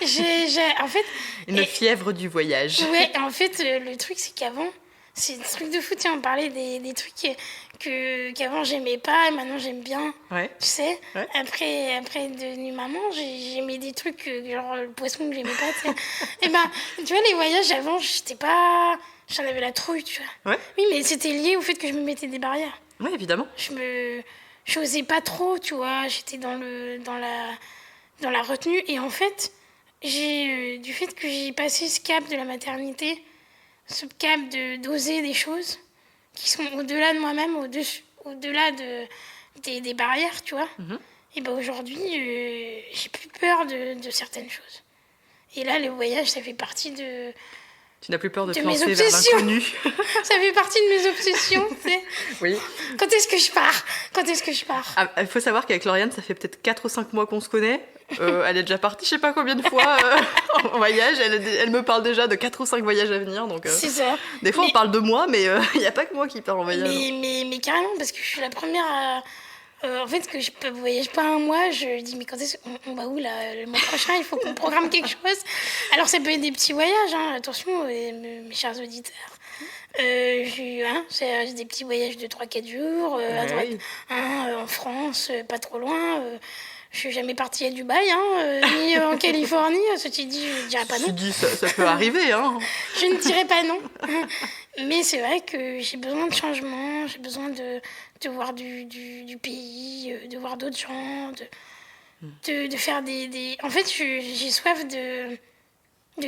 voyager. En fait... Une fièvre du voyage. Ouais, en fait, le truc, c'est qu'avant, c'est des trucs de fou. Tiens, on parlait des trucs qu'avant, j'aimais pas et maintenant, j'aime bien. Ouais. Tu sais, ouais. Après devenue maman, j'aimais des trucs, genre le poisson que j'aimais pas, tu sais. Et tu vois, les voyages, avant, j'en avais la trouille, tu vois. Ouais. Oui, mais c'était lié au fait que je me mettais des barrières. Oui, évidemment. Je osais pas trop, tu vois. J'étais dans la retenue. Et en fait, du fait que j'ai passé ce cap de la maternité, ce cap d'oser des choses qui sont au-delà de moi-même, au-delà des barrières, tu vois. Et aujourd'hui, j'ai plus peur de certaines choses. Et là, le voyage, ça fait partie de... Tu n'as plus peur de te lancer vers l'inconnu. Ça fait partie de mes obsessions, tu sais. Oui. Quand est-ce que je pars Il faut savoir qu'avec Lauriane, ça fait peut-être 4 ou 5 mois qu'on se connaît. Elle est déjà partie, je sais pas combien de fois en voyage. Elle me parle déjà de 4 ou 5 voyages à venir. Donc, c'est ça. Des fois, on parle de moi, mais il n'y a pas que moi qui pars en voyage. Mais carrément, parce que je suis la première En fait, que je ne voyage pas un mois, je dis mais quand est-ce qu'on va où là le mois prochain? Il faut qu'on programme quelque chose. Alors ça peut être des petits voyages, hein, attention mes chers auditeurs. C'est des petits voyages de 3-4 jours à droite, en France, pas trop loin. Je suis jamais partie à Dubaï, ni en Californie. Ceci dit, je ne dirais pas non. Tu dis, ça peut arriver, hein. Je ne dirais pas non. Mais c'est vrai que j'ai besoin de changement, j'ai besoin de voir du pays, de voir d'autres gens, de faire En fait, j'ai soif de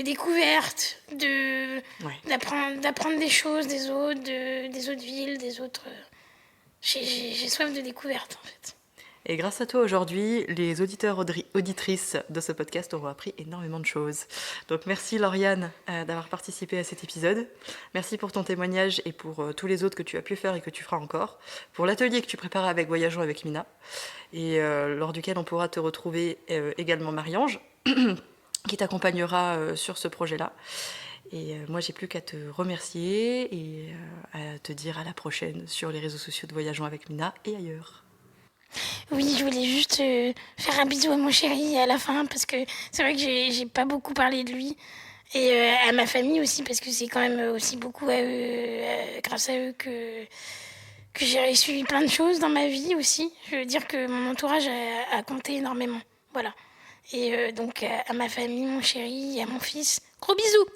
découverte, d'apprendre des choses des autres, des autres villes, des autres... J'ai soif de découverte, en fait. Et grâce à toi aujourd'hui, les auditeurs auditrices de ce podcast auront appris énormément de choses. Donc merci Lauriane d'avoir participé à cet épisode. Merci pour ton témoignage et pour tous les autres que tu as pu faire et que tu feras encore. Pour l'atelier que tu prépares avec Voyageons avec Mina et lors duquel on pourra te retrouver également Marie-Ange qui t'accompagnera sur ce projet-là. Et moi, j'ai plus qu'à te remercier et à te dire à la prochaine sur les réseaux sociaux de Voyageons avec Mina et ailleurs. Oui, je voulais juste faire un bisou à mon chéri à la fin parce que c'est vrai que j'ai pas beaucoup parlé de lui et à ma famille aussi parce que c'est quand même aussi beaucoup à eux, grâce à eux que j'ai réussi plein de choses dans ma vie aussi. Je veux dire que mon entourage a compté énormément. Voilà. Et donc à ma famille, mon chéri, à mon fils, gros bisous!